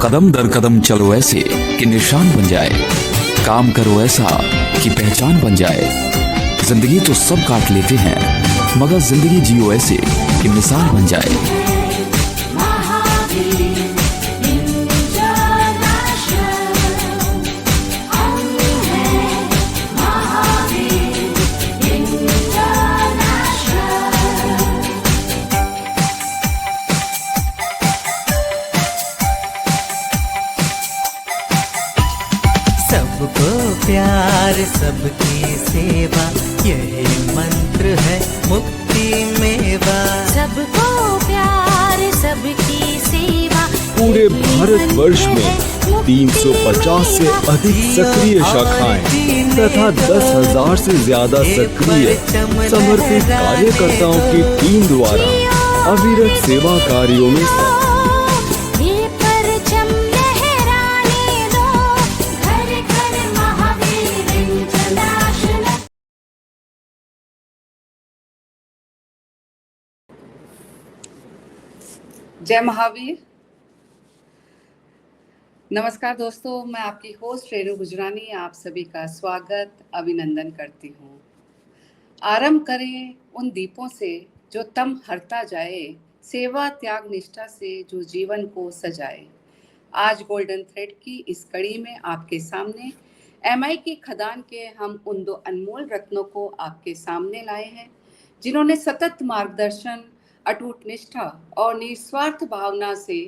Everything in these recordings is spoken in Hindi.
कदम दर कदम चलो ऐसे कि निशान बन जाए, काम करो ऐसा कि पहचान बन जाए। जिंदगी तो सब काट लेते हैं, मगर जिंदगी जियो ऐसे कि मिसाल बन जाए। सबको प्यार सबकी सेवा, यही मंत्र है मुक्ति मेवा। सबको प्यार सबकी सेवा। पूरे भारत वर्ष में 350 से अधिक सक्रिय शाखाएं तथा 10,000 से ज्यादा सक्रिय समर्पित कार्यकर्ताओं की टीम द्वारा अविरत सेवा कार्यों में जय महावीर। नमस्कार दोस्तों, मैं आपकी होस्ट रेणु गुजरानी आप सभी का स्वागत अभिनंदन करती हूँ। आरंभ करें उन दीपों से जो तम हरता जाए, सेवा त्याग निष्ठा से जो जीवन को सजाए। आज गोल्डन थ्रेड की इस कड़ी में आपके सामने एमआई की खदान के हम उन दो अनमोल रत्नों को आपके सामने लाए हैं, जिन्होंने सतत मार्गदर्शन, अटूट निष्ठा और निस्वार्थ भावना से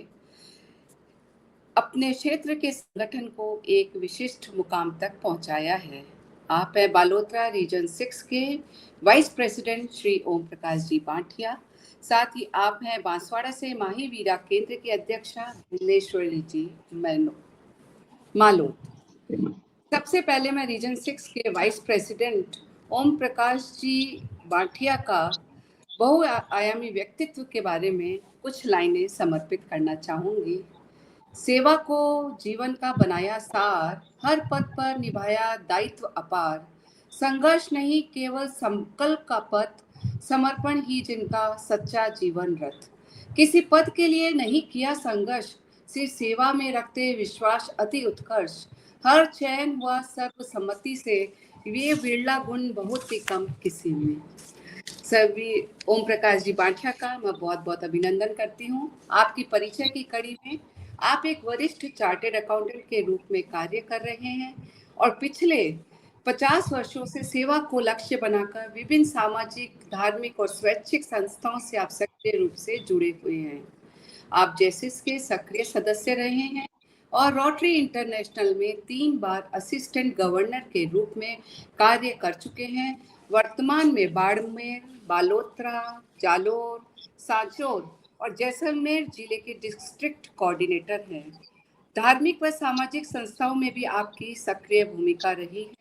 अपने क्षेत्र के संगठन को एक विशिष्ट मुकाम तक पहुंचाया है। आप है बालोतरा रीजन 6 के वाइस प्रेसिडेंट श्री ओम प्रकाश जी बांटिया। साथ ही आप हैं बांसवाड़ा से माही वीरा केंद्र की अध्यक्षा भुवनेश्वरी जी मालोत। सबसे पहले मैं रीजन 6 के वाइस प्रेसिडेंट ओम प्रकाश जी बांटिया का बहुआयामी व्यक्तित्व के बारे में कुछ लाइनें समर्पित करना चाहूंगी। सेवा को जीवन का बनाया सार, हर पद पर निभाया दायित्व अपार। संघर्ष नहीं केवल संकल्प का पथ, समर्पण ही जिनका सच्चा जीवन रथ। किसी पद के लिए नहीं किया संघर्ष, सिर्फ सेवा में रखते विश्वास अति उत्कर्ष। हर चयन व सर्वसम्मति से, ये बिरला गुण बहुत ही कम किसी में। सभी ओम प्रकाश जी बांटिया का मैं बहुत बहुत अभिनंदन करती हूँ। आपकी परिचय की कड़ी में आप एक वरिष्ठ चार्टेड अकाउंटेंट के रूप में कार्य कर रहे हैं और पिछले 50 वर्षों से सेवा को लक्ष्य बनाकर विभिन्न सामाजिक, धार्मिक और स्वैच्छिक संस्थाओं से आप सक्रिय रूप से जुड़े हुए हैं। आप जेसिस के सक्रिय सदस्य रहे हैं और रोटरी इंटरनेशनल में 3 बार असिस्टेंट गवर्नर के रूप में कार्य कर चुके हैं। वर्तमान में बाड़मेर, बालोतरा, जालोर, सांचौर और जैसलमेर जिले के डिस्ट्रिक्ट कोऑर्डिनेटर हैं। धार्मिक व सामाजिक संस्थाओं में भी आपकी सक्रिय भूमिका रही है।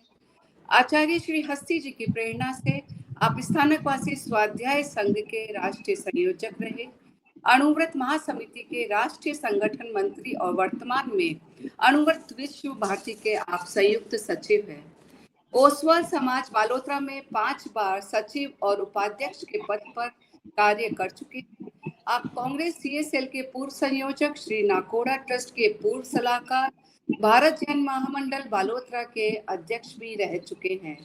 आचार्य श्री हस्ती जी की प्रेरणा से आप स्थानकवासी स्वाध्याय संघ के राष्ट्रीय संयोजक रहे, अणुव्रत महासमिति के राष्ट्रीय संगठन मंत्री और वर्तमान में अणुव्रत विश्व भारती के आप संयुक्त सचिव हैं। ओसवाल समाज बालोतरा में 5 बार सचिव और उपाध्यक्ष के पद पर कार्य कर चुके हैं। आप कांग्रेस सीएसएल के पूर्व संयोजक, श्री नाकोड़ा ट्रस्ट के पूर्व सलाहकार, भारत जैन महामंडल बालोतरा के अध्यक्ष भी रह चुके हैं।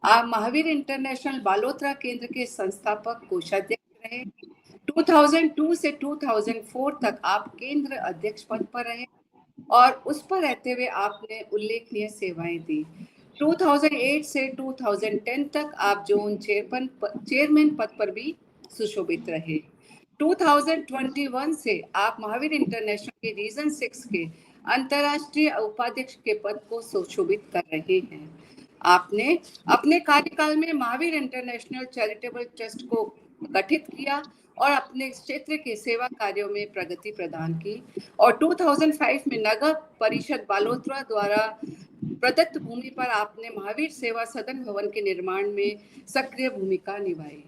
आप महावीर इंटरनेशनल बालोतरा केंद्र के संस्थापक कोषाध्यक्ष रहे। 2002 से 2004 तक आप केंद्र अध्यक्ष पद पर रहे और उस पर रहते हुए आपने उल्लेखनीय सेवाएं दी। 2008 से 2010 तक आप जोन चेयरमैन पद पर भी सुशोभित रहे। 2021 से आप महावीर इंटरनेशनल के रीजन 6 के अंतर्राष्ट्रीय उपाध्यक्ष के पद को सुशोभित कर रहे हैं। आपने अपने कार्यकाल में महावीर इंटरनेशनल चैरिटेबल ट्रस्ट को गठित किया और अपने क्षेत्र के सेवा कार्यों में प्रगति प्रदान की और 2005 में नगर परिषद बालोतरा द्वारा प्रदत्त भूमि पर आपने महावीर सेवा सदन भवन के निर्माण में सक्रिय भूमिका निभाई।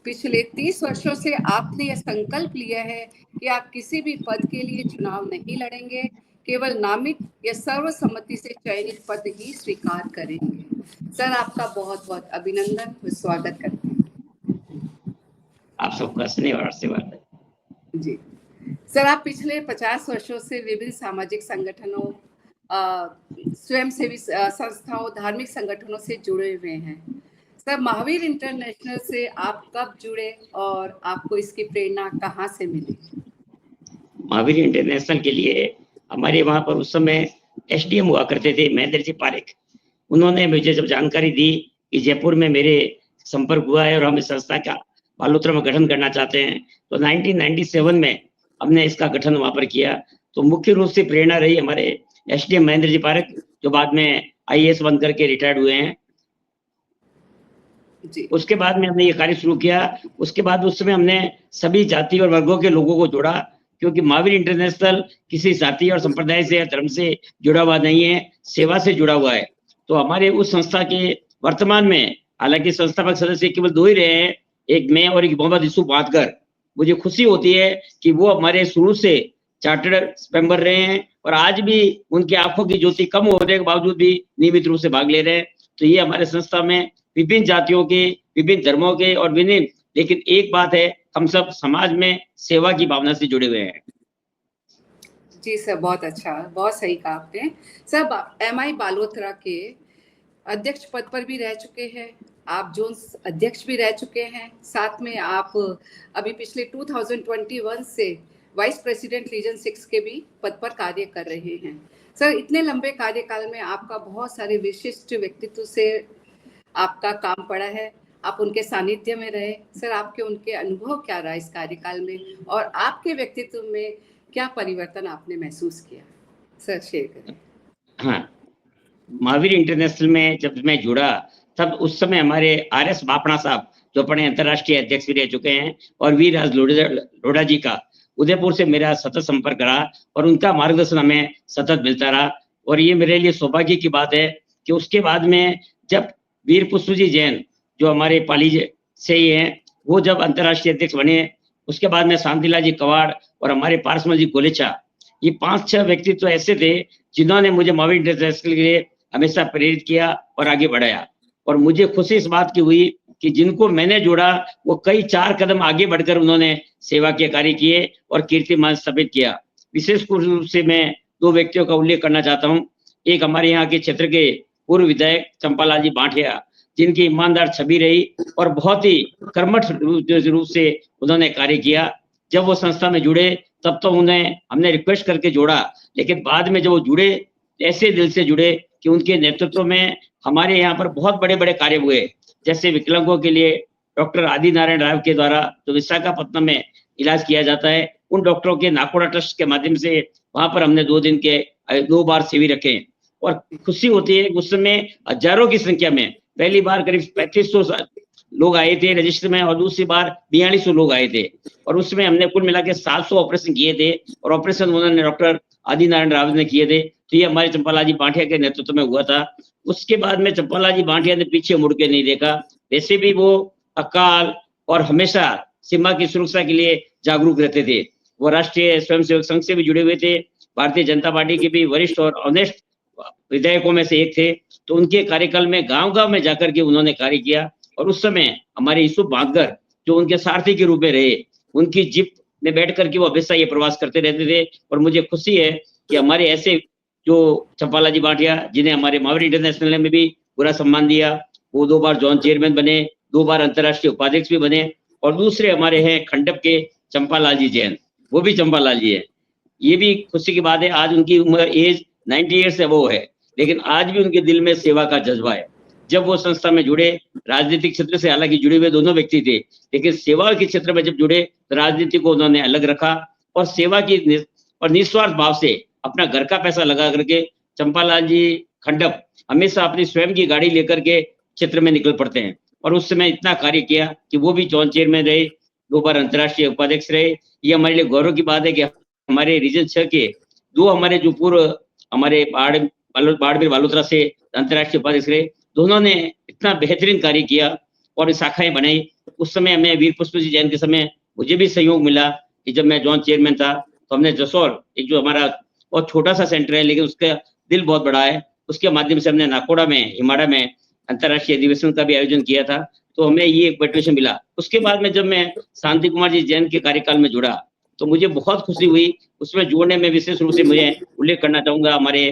पिछले 30 वर्षों से आपने यह संकल्प लिया है कि आप किसी भी पद के लिए चुनाव नहीं लड़ेंगे, केवल नामित या सर्वसम्मति से चयनित पद ही स्वीकार करेंगे। सर, आपका बहुत बहुत अभिनंदन व स्वागत करते हैं। आप सबका स्नेह और आशीर्वाद है। जी, सर, आप पिछले 50 वर्षों से विभिन्न सामाजिक संगठनों, स्वयंसेवी संस्थाओं, धार्मिक संगठनों से जुड़े हुए हैं। सर, महावीर इंटरनेशनल से आप कब जुड़े और आपको इसकी प्रेरणा कहाँ से मिली? महावीर इंटरनेशनल के लिए हमारे वहाँ पर उस समय एसडीएम हुआ करते थे महेंद्र जी पारेख। उन्होंने मुझे जब जानकारी दी कि जयपुर में मेरे संपर्क हुआ है और हम इस संस्था का बालोतरा में गठन करना चाहते हैं, तो 1997 में हमने इसका गठन वहाँ पर किया। तो मुख्य रूप से प्रेरणा रही हमारे एसडीएम महेंद्र जी पारेख, जो बाद में आईएएस बन करके रिटायर्ड हुए हैं। जी। उसके बाद में हमने ये कार्य शुरू किया। उसके बाद उस समय हमने सभी जाति और वर्गों के लोगों को जोड़ा, क्योंकि महावीर इंटरनेशनल किसी जाति और संप्रदाय से या धर्म से जुड़ा हुआ नहीं है, सेवा से जुड़ा हुआ है। तो हमारे उस संस्था के वर्तमान में, हालांकि संस्थापक सदस्य केवल 2 ही रहे हैं, एक मैं और एक मोहम्मद यूसुफ बादकर। मुझे खुशी होती है कि वो हमारे शुरू से चार्टर्ड मेंबर रहे हैं और आज भी उनकी आंखों की ज्योति कम होने के बावजूद भी नियमित रूप से भाग ले रहे हैं। तो ये हमारे संस्था में विभिन्न जातियों के, विभिन्न धर्मों के और विभिन्न, लेकिन एक बात है, हम सब समाज में सेवा की भावना से जुड़े हुए हैं। जी सर, बहुत अच्छा, बहुत सही कहा आपने। सर, एमआई बालोतरा के अध्यक्ष पद पर भी रह चुके हैं, आप जोन अध्यक्ष भी रह चुके हैं, साथ में आप अभी पिछले 2021 से वाइस प्रेसिडेंट रीजन 6 के भी पद पर कार्य कर रहे हैं। सर, इतने लंबे कार्यकाल में आपका बहुत सारे विशिष्ट व्यक्तित्व से आपका काम पड़ा है, आप उनके सानिध्य में रहे। सर, आपके उनके अनुभव क्या रहा इस कार्यकाल में और आपके व्यक्तित्व में क्या परिवर्तन आपने महसूस किया? सर, शेयर करें। हाँ, महावीर इंटरनेशनल में जब मैं जुड़ा तब उस समय हमारे आरएस बापणा साहब, जो अपने अंतर्राष्ट्रीय अध्यक्ष भी रह चुके हैं, और वीर राज लोढ़ा जी का उदयपुर से मेरा सतत संपर्क रहा और उनका मार्गदर्शन हमें सतत मिलता रहा। और ये मेरे लिए सौभाग्य की बात है कि उसके बाद में जब वीर पुष्प जी जैन, जो हमारे पाली से ही हैं, वो जब अंतर्राष्ट्रीय अध्यक्ष बने, उसके बाद में शांतिलाल जी कवाड़ और हमारे पारसमल जी गोलेचा, ये 5-6 व्यक्तित्व ऐसे थे जिन्होंने मुझे महावीर इंटरनेशनल के लिए हमेशा प्रेरित किया और आगे बढ़ाया। और मुझे खुशी इस बात की हुई कि जिनको मैंने जोड़ा वो कई 4 कदम आगे बढ़कर उन्होंने सेवा के कार्य किए और कीर्तिमान स्थापित किया। विशेष रूप से मैं 2 व्यक्तियों का उल्लेख करना चाहता हूँ। एक हमारे यहाँ के क्षेत्र के पूर्व विधायक चंपालाल जी बांठिया, जिनकी ईमानदार छवि रही और बहुत ही कर्मठ रूप से उन्होंने कार्य किया। जब वो संस्था में जुड़े तब तो उन्हें हमने रिक्वेस्ट करके जोड़ा, लेकिन बाद में जब वो जुड़े ऐसे दिल से जुड़े कि उनके नेतृत्व में हमारे यहाँ पर बहुत बड़े बड़े कार्य हुए। जैसे विकलांगों के लिए डॉक्टर आदि नारायण राव के द्वारा जो विशाखापट्टनम में इलाज किया जाता है, उन डॉक्टरों के नाकोड़ा ट्रस्ट के माध्यम से वहां पर हमने 2 दिन के 2 बार शिविर रखे और खुशी होती है। उस समय हजारों की संख्या में, पहली बार करीब 3500 लोग आए थे रजिस्टर में और दूसरी बार 4200 लोग आए थे। और उसमें हमने कुल मिला के 700 ऑपरेशन किए थे और ऑपरेशन उन्होंने डॉक्टर आदि नारायण राव ने किए थे। तो ये हमारे चंपालाल जी बांठिया के नेतृत्व में हुआ था। उसके बाद में चंपालाल जी बांठिया ने पीछे मुड़ के नहीं देखा। वैसे भी वो अकाल और हमेशा सीमा की सुरक्षा के लिए जागरूक रहते थे। वो राष्ट्रीय स्वयंसेवक संघ से भी जुड़े हुए थे, भारतीय जनता पार्टी के भी वरिष्ठ और ऑनेस्ट विधायकों में से एक थे। तो उनके कार्यकाल में गांव-गांव में जाकर के उन्होंने कार्य किया। और उस समय हमारे यूसुफ बादकर, जो उनके सारथी के रूप में रहे, उनकी जीप में बैठ करके वो हमेशा ये प्रवास करते रहते थे। और मुझे खुशी है कि हमारे ऐसे जो चंपालाल जी बांठिया, जिन्हें हमारे महावीर इंटरनेशनल में भी पूरा सम्मान दिया, वो 2 बार जोन चेयरमैन बने, 2 बार अंतर्राष्ट्रीय उपाध्यक्ष भी बने। और दूसरे हमारे हैं खंडप के चंपालाल जी जैन, वो भी चंपालाल जी है। ये भी खुशी की बात है। आज उनकी उम्र एज 90 ईयर्स है वो है, लेकिन आज भी उनके दिल में सेवा का जज्बा है। जब वो संस्था में जुड़े, राजनीतिक क्षेत्र से हालांकि जुड़े हुए दोनों व्यक्ति थे, लेकिन सेवा के क्षेत्र में जब जुड़े तो राजनीति को उन्होंने अलग रखा और सेवा की और निस्वार्थ भाव से अपना घर का पैसा लगा करके चंपालाल जी खंडप हमेशा अपनी स्वयं की गाड़ी लेकर के क्षेत्र में निकल पड़ते हैं। और उस समय इतना कार्य किया कि वो भी जोन चेयरमैन रहे, 2 बार अंतर्राष्ट्रीय उपाध्यक्ष रहे। ये हमारे लिए गौरव की बात है कि हमारे रीजन 6 के 2 हमारे जो पूर्व हमारे बाड़मेर बालोतरा से अंतर्राष्ट्रीय उपाध्यक्ष रहे, दोनों ने इतना बेहतरीन कार्य किया और शाखाएं बनाई। उस समय हमें वीर पुष्प जी जैन के समय मुझे भी सहयोग मिला कि जब मैं जोन चेयरमैन था तो हमने जसौर, एक जो हमारा बहुत छोटा सा सेंटर है लेकिन उसका दिल बहुत बड़ा है, उसके माध्यम से हमने नाकोड़ा में, हिमाड़ा में अंतर्राष्ट्रीय अधिवेशन का भी आयोजन किया था। तो हमें ये एक मोटिवेशन मिला। उसके बाद में जब मैं शांति कुमार जी जैन के कार्यकाल में जुड़ा तो मुझे बहुत खुशी हुई। उसमें जोड़ने में विशेष रूप से मुझे उल्लेख करना चाहूंगा हमारे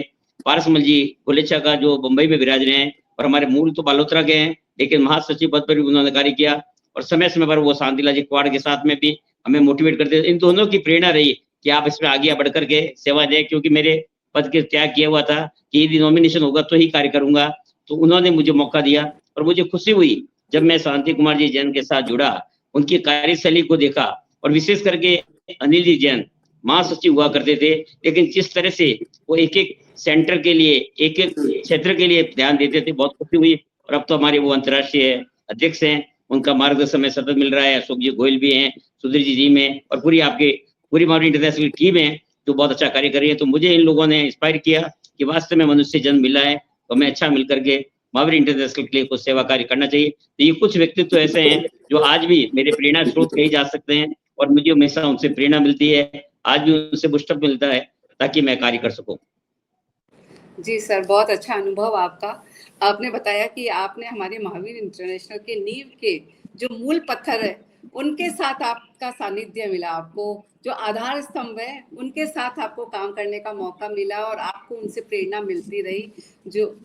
पारसमल जी गोलेचा का, जो बंबई में विराज रहे हैं और हमारे मूल तो बालोतरा के हैं, लेकिन महासचिव पद पर भी उन्होंने कार्य किया और समय समय पर वो शांतिलाल जी क्वाड़ के साथ में भी हमें मोटिवेट करते थे। इन दोनों की प्रेरणा रही कि आप इसमें आगे बढ़ करके सेवा दें, क्योंकि मेरे पद के त्याग किया हुआ था कि यदि नॉमिनेशन होगा तो ही कार्य करूंगा, तो उन्होंने मुझे मौका दिया और मुझे खुशी हुई जब मैं शांति कुमार जी जैन के साथ जुड़ा, उनकी कार्यशैली को देखा और विशेष करके अनिल जी जैन महासचिव हुआ करते थे, लेकिन जिस तरह से वो एक एक सेंटर के लिए, एक एक क्षेत्र के लिए ध्यान देते थे, बहुत खुशी हुई। और अब तो हमारे वो अंतर्राष्ट्रीय अध्यक्ष हैं, उनका मार्गदर्शन में सतत मिल रहा है। अशोक जी गोयल भी हैं, सुधीर जी में, और पूरी मावरी इंटरनेशनल टीम है जो बहुत अच्छा कार्य कर रही है। तो मुझे इन लोगों ने इंस्पायर किया कि वास्तव में मनुष्य जन्म मिला है तो हमें अच्छा मिल करके मावरी इंटरनेशनल के लिए कुछ सेवा कार्य करना चाहिए। तो ये कुछ व्यक्तित्व ऐसे हैं जो आज भी मेरे प्रेरणा स्रोत कहे जा सकते हैं और मुझे हमेशा उनसे प्रेरणा मिलती है, आज भी उनसे बुस्टअप मिलता है ताकि मैं कार्य कर सकूं। जी सर, बहुत अच्छा अनुभव आपका। आपने बताया कि आपने हमारे महावीर इंटरनेशनल के नींव के जो मूल पत्थर है उनके साथ आपका सानिध्य मिला, आपको जो आधार स्तंभ है उनके साथ आपको काम करने का मौका मिला और आपको उनसे प्रेरणा मिलती रही। जो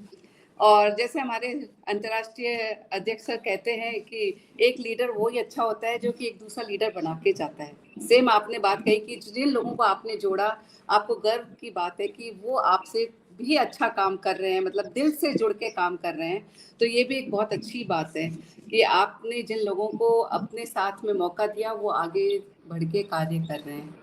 और जैसे हमारे अंतर्राष्ट्रीय अध्यक्ष सर कहते हैं कि एक लीडर वो ही अच्छा होता है जो कि एक दूसरा लीडर बना के जाता है। सेम आपने बात कही कि जिन लोगों को आपने जोड़ा, आपको गर्व की बात है कि वो आपसे भी अच्छा काम कर रहे हैं, मतलब दिल से जुड़ के काम कर रहे हैं। तो ये भी एक बहुत अच्छी बात है कि आपने जिन लोगों को अपने साथ में मौका दिया वो आगे बढ़ के कार्य कर रहे हैं।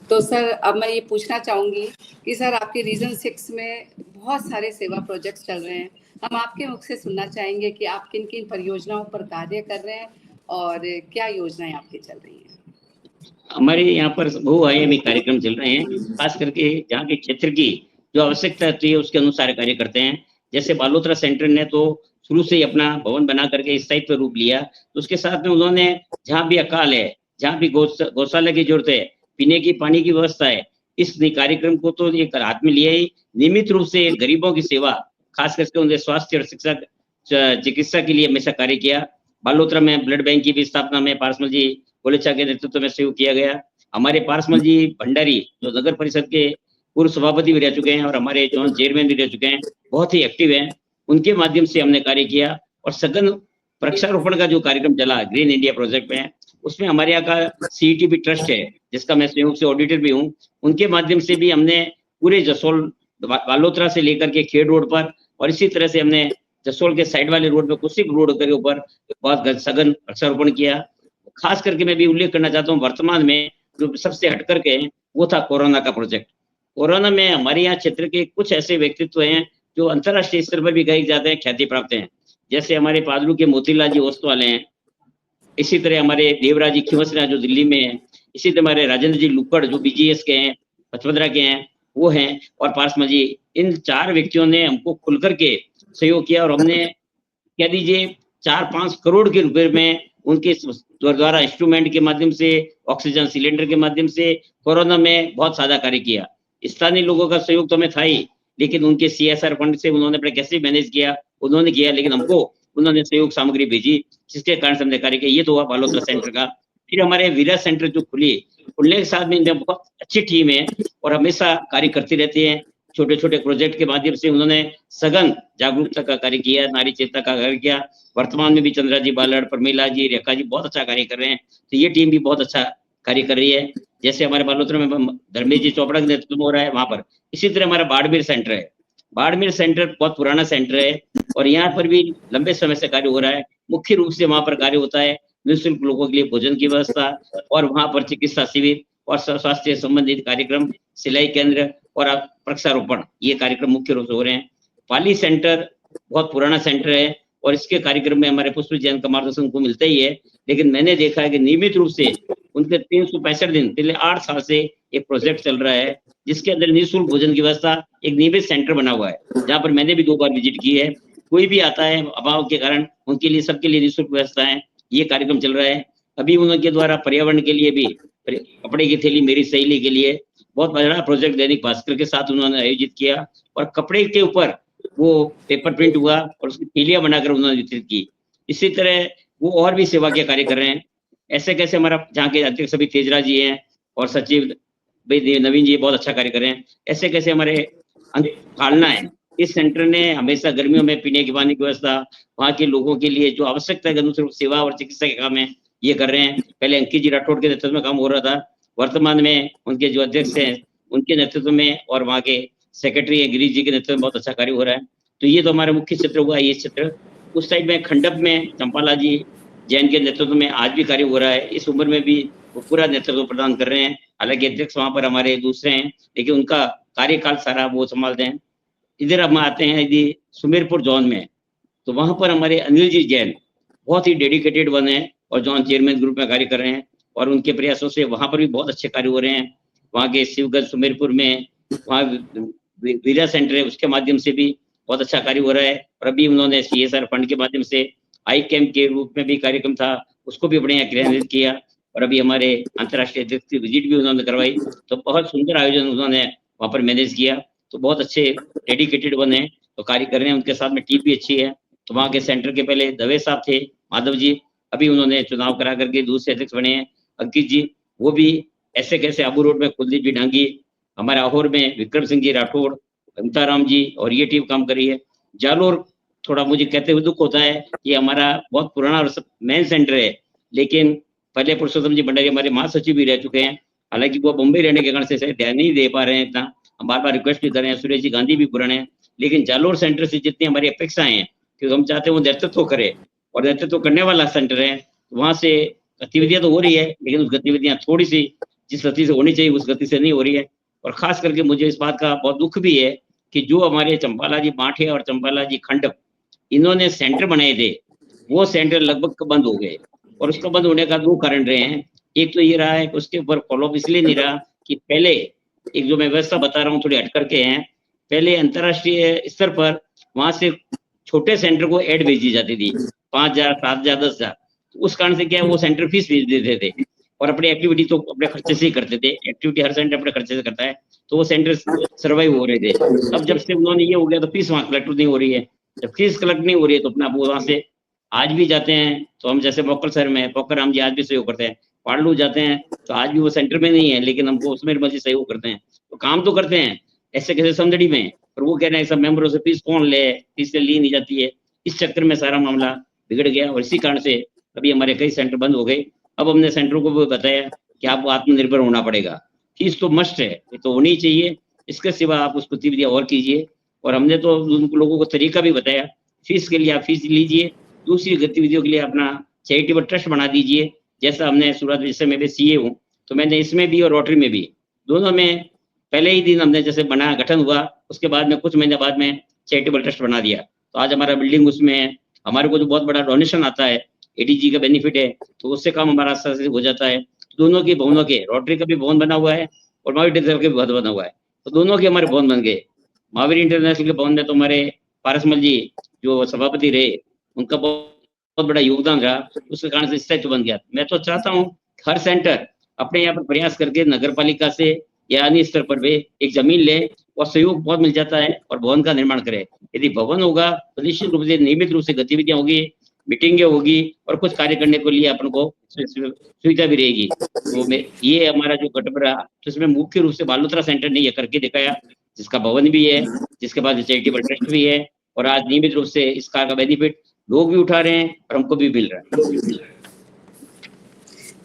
तो सर अब मैं ये पूछना चाहूँगी कि सर आपके रीजन 6 में बहुत सारे सेवा प्रोजेक्ट्स चल रहे हैं, हम आपके मुख से सुनना चाहेंगे कि आप किन किन परियोजनाओं पर कार्य कर रहे हैं और क्या योजनाएं आपकी चल रही हैं। हमारे यहाँ पर बहुआयामी कार्यक्रम चल रहे हैं, खास करके जहाँ के क्षेत्र की जो आवश्यकता होती है उसके अनुसार कार्य करते हैं। जैसे बालोतरा सेंटर ने तो शुरू से ही अपना भवन बना करके स्थायित्व रूप लिया, तो उसके साथ में उन्होंने जहाँ भी अकाल है, जहाँ भी गौशाला की जरूरत है, पीने की पानी की व्यवस्था है, इस कार्यक्रम को तो एक हाथ में लिया ही नियमित रूप से गरीबों की सेवा, खास करके उनके स्वास्थ्य और शिक्षा चिकित्सा के लिए हमेशा कार्य किया। बालोतरा में ब्लड बैंक की भी स्थापना में पारसमल जी गोलेचा के नेतृत्व में सहयोग किया गया। हमारे पारसमल जी भंडारी जो नगर परिषद के पूर्व सभापति भी रह चुके हैं और हमारे जो चेयरमैन भी रह चुके हैं, बहुत ही एक्टिव हैं, उनके माध्यम से हमने कार्य किया। और सघन वृक्षारोपण का जो कार्यक्रम चला ग्रीन इंडिया प्रोजेक्ट में, उसमें हमारे यहाँ का सीईटीबी ट्रस्ट है जिसका मैं संयोग से ऑडिटर भी हूँ, उनके माध्यम से भी हमने पूरे जसोल बालोतरा से लेकर के खेड़ रोड पर और इसी तरह से हमने जसोल के साइड वाले रोड पे कुसिक रोड के ऊपर बहुत सघन वृक्षारोपण किया। खास करके मैं भी उल्लेख करना चाहता हूँ, वर्तमान में जो सबसे हट करके वो था कोरोना का प्रोजेक्ट। कोरोना में हमारे यहाँ क्षेत्र के कुछ ऐसे व्यक्तित्व हैं जो अंतर्राष्ट्रीय स्तर पर भी कहे जाते हैं, ख्याति प्राप्त हैं। जैसे हमारे पादलू के मोतीलाल जी ओस्त वाले हैं, इसी तरह हमारे देवराज जी खिवसरा जो दिल्ली में है, इसी तरह हमारे राजेंद्र जी लुक्कड़ जो बीजीएस के हैं, पचपदरा के हैं, वो हैं, और पारसमा जी, इन 4 व्यक्तियों ने हमको खुल करके सहयोग किया और हमने कह दीजिए 4-5 करोड़ के रुपए में उनके द्वारा इंस्ट्रूमेंट के माध्यम से, ऑक्सीजन सिलेंडर के माध्यम से कोरोना में बहुत सादा कार्य किया। स्थानीय लोगों का सहयोग तो हमें था ही, लेकिन उनके सीएसआर फंड से उन्होंने अपने कैसे मैनेज किया उन्होंने किया, लेकिन हमको उन्होंने सहयोग सामग्री भेजी जिसके कारण से हमने कार्य किया। ये तो हुआ बालोतरा सेंटर का। फिर हमारे वीरा सेंटर जो खुलने के साथ में इनमें बहुत अच्छी टीम है और हमेशा कार्य करती रहती है। छोटे छोटे प्रोजेक्ट के माध्यम से उन्होंने सघन जागरूकता का कार्य किया, नारी चेतना का कार्य किया। वर्तमान में भी चंद्रा जी बालड़, प्रमीला जी, रेखा जी बहुत अच्छा कार्य कर रहे हैं। तो ये टीम भी बहुत अच्छा कार्य कर रही है। जैसे हमारे बालोतरा में धर्मेश जी चोपड़ा के नेतृत्व में हो रहा है वहां पर, इसी तरह हमारा बाड़मेर सेंटर है। बाड़मेर सेंटर बहुत पुराना सेंटर है और यहाँ पर भी लंबे समय से कार्य हो रहा है। मुख्य रूप से वहां पर कार्य होता है निःशुल्क लोगों के लिए भोजन की व्यवस्था और वहां पर चिकित्सा शिविर और स्वास्थ्य संबंधित कार्यक्रम, सिलाई केंद्र और वृक्षारोपण, ये कार्यक्रम मुख्य रूप से हो रहे हैं। पाली सेंटर बहुत पुराना सेंटर है और इसके कार्यक्रम में हमारे पुष्प जैन का मार्गदर्शन को मिलता ही है, लेकिन मैंने देखा है कि नियमित रूप से उनके 365 दिन पिछले 8 साल से एक प्रोजेक्ट चल रहा है जिसके अंदर निःशुल्क भोजन की व्यवस्था एक नियमित सेंटर बना हुआ है, जहाँ पर मैंने भी 2 बार विजिट की है। कोई भी आता है अभाव के कारण उनके लिए, सबके लिए निःशुल्क व्यवस्था है। ये कार्यक्रम चल रहा है। अभी उनके द्वारा पर्यावरण के लिए भी कपड़े की थैली मेरी सहेली के लिए बहुत बड़ा प्रोजेक्ट दैनिक भास्कर के साथ उन्होंने आयोजित किया और कपड़े के ऊपर वो पेपर प्रिंट हुआ और उसकी थैलियां बनाकर उन्होंने वितरित की। इसी तरह वो और भी सेवा के कार्य कर रहे हैं। ऐसे कैसे हमारा जहाँ के अध्यक्ष सभी तेजरा जी हैं, और सचिव भाई नवीन जी बहुत अच्छा कार्य कर रहे हैं। ऐसे कैसे हमारे पालना है। इस सेंटर ने हमेशा गर्मियों में पीने के पानी की व्यवस्था, वहाँ के लोगों के लिए जो आवश्यकता है सिर्फ सेवा और चिकित्सा के काम है, ये कर रहे हैं। पहले अंकित जी राठौड़ के नेतृत्व में काम हो रहा था, वर्तमान में उनके जो अध्यक्ष हैं उनके नेतृत्व में और वहाँ के सेक्रेटरी है गिरीश जी के नेतृत्व में बहुत अच्छा कार्य हो रहा है। तो ये तो हमारा मुख्य क्षेत्र हुआ ये क्षेत्र। उस साइड में खंडप में चंपाला जी जैन के नेतृत्व में आज भी कार्य हो रहा है। इस उम्र में भी वो पूरा नेतृत्व प्रदान कर रहे हैं। हालांकि अध्यक्ष वहाँ पर हमारे दूसरे हैं, लेकिन उनका कार्यकाल सारा वो संभालते हैं। इधर हम आते हैं यदि सुमेरपुर जोन में, तो वहाँ पर हमारे अनिल जी जैन बहुत ही डेडिकेटेड वन है और जोन चेयरमैन ग्रुप में कार्य कर रहे हैं और उनके प्रयासों से वहाँ पर भी बहुत अच्छे कार्य हो रहे हैं। वहाँ के शिवगंज सुमेरपुर में वहाँ वीरा सेंटर है, उसके माध्यम से भी बहुत अच्छा कार्य हो रहा है। और अभी उन्होंने CSR फंड के माध्यम से आई कैंप के रूप में भी कार्यक्रम था, उसको भी बढ़िया क्रियान्वित किया। और अभी हमारे अंतर्राष्ट्रीय अध्यक्ष की विजिट भी उन्होंने करवाई, तो बहुत सुंदर आयोजन उन्होंने वहाँ पर मैनेज किया। तो बहुत अच्छे डेडिकेटेड वन है, तो कार्य कर रहे हैं। उनके साथ में टीम भी अच्छी है। तो वहाँ के सेंटर के पहले दवे साहब थे माधव जी, अभी उन्होंने चुनाव करा करके दूसरे अध्यक्ष बने हैं अंकित जी, वो भी ऐसे कैसे आबू रोड में कुलदीप जी डांगी, हमारे आहोर में विक्रम सिंह जी राठौड़, अमिताराम जी और ये टीम काम कर रही है। जालोर थोड़ा मुझे कहते हुए दुख होता है, ये हमारा बहुत पुराना मेन सेंटर है, लेकिन पहले पुरुषोत्तम जी भंडारी हमारे महासचिव भी रह चुके हैं। हालांकि वो मुंबई रहने के कारण से ध्यान नहीं दे पा रहे हैं इतना, हम बार बार रिक्वेस्ट भी कर रहे हैं। सुरेश जी गांधी भी पुराने हैं, लेकिन जालोर सेंटर से जितनी हमारी अपेक्षाएं हैं, क्योंकि हम चाहते हैं वो नेतृत्व करे और नेतृत्व करने वाला सेंटर है, वहां से गतिविधियां तो हो रही है, लेकिन उस गतिविधियां थोड़ी सी जिस गति से होनी चाहिए उस गति से नहीं हो रही है। और खास करके मुझे इस बात का बहुत दुख भी है कि जो हमारे चंपाला जी बांठे और चंपाला जी खंडप इन्होंने सेंटर बनाए थे, वो सेंटर लगभग बंद हो गए। और उसका बंद होने का दो कारण रहे हैं। एक तो ये रहा है कि उसके ऊपर फॉलोअप इसलिए नहीं रहा कि पहले एक जो मैं व्यवस्था बता रहा हूँ थोड़ी हट करके हैं, पहले अंतर्राष्ट्रीय स्तर पर वहां से छोटे सेंटर को एड भेजी जाती थी 5,000, 7,000, 10,000। उस कारण से क्या है वो सेंटर फीस भेज देते थे और अपनी एक्टिविटी तो अपने खर्चे से ही करते थे। एक्टिविटी हर सेंटर अपने खर्चे से करता है, तो वो सेंटर सर्वाइव हो रहे थे। अब जब से उन्होंने ये हो गया तो फीस वहां कलेक्ट नहीं हो रही है। जब फीस कलेक्ट नहीं हो रही है तो अपना वो वहां से आज भी जाते हैं, तो हम जैसे मोकल शहर में पोकर राम जी आज भी सहयोग करते हैं, पाड़लू जाते हैं तो आज भी वो सेंटर में नहीं है, लेकिन हमको उसमें मर्जी सहयोग करते हैं। तो काम तो करते हैं ऐसे कैसे समझड़ी में, और वो कह रहे हैं सब मेंबरों से फीस कौन ले, फीस से ली नहीं जाती है। इस चक्कर में सारा मामला बिगड़ गया और इसी कारण से अभी हमारे कई सेंटर बंद हो गए। अब हमने सेंटरों को भी बताया कि आपको आत्मनिर्भर होना पड़ेगा, फीस तो मस्ट है, ये तो होनी चाहिए, इसके सिवा आप उस गतिविधियां और कीजिए। और हमने तो उन लोगों को तरीका भी बताया, फीस के लिए आप फीस लीजिए, दूसरी गतिविधियों के लिए अपना चैरिटेबल ट्रस्ट बना दीजिए। जैसा हमने सूरत, जैसे मैं भी CA हूँ, तो मैंने इसमें भी और रोटरी में भी दोनों में पहले ही दिन हमने जैसे बना गठन हुआ, उसके बाद में कुछ महीने बाद में चैरिटेबल ट्रस्ट बना दिया। तो आज हमारा बिल्डिंग उसमें है, हमारे को जो बहुत बड़ा डोनेशन आता है, ADG का बेनिफिट है, तो उससे काम हमारा आस्ते से हो जाता है। दोनों के भवनों के, रोटरी का भी भवन बना हुआ है और महावीर इंटरनेशनल के भी भवन बना हुआ है, तो दोनों के हमारे भवन बन गए। महावीर इंटरनेशनल के भवन में तो हमारे पारसमल जी जो सभापति रहे, उनका बहुत बड़ा योगदान रहा, उसके कारण से स्टैचू बन गया। मैं तो चाहता हूँ हर सेंटर अपने यहाँ पर प्रयास करके नगर पालिका से या अन्य स्तर पर वे एक जमीन ले और सहयोग बहुत मिल जाता है और भवन का निर्माण करे। यदि भवन होगा तो निश्चित रूप से नियमित रूप से गतिविधियां होगी, मीटिंगें होगी और कुछ कार्य करने के लिए अपन को सुविधा भी रहेगी। तो ये हमारा जो गटबरा, तो इसमें मुख्य रूप से बालोतरा सेंटर ने ये करके दिखाया, जिसका भवन भी है, जिसके बाद चैरिटेबल ट्रस्ट भी है, और आज नियमित रूप से इसका बेनिफिट लोग भी उठा रहे हैं और हमको भी मिल रहा है।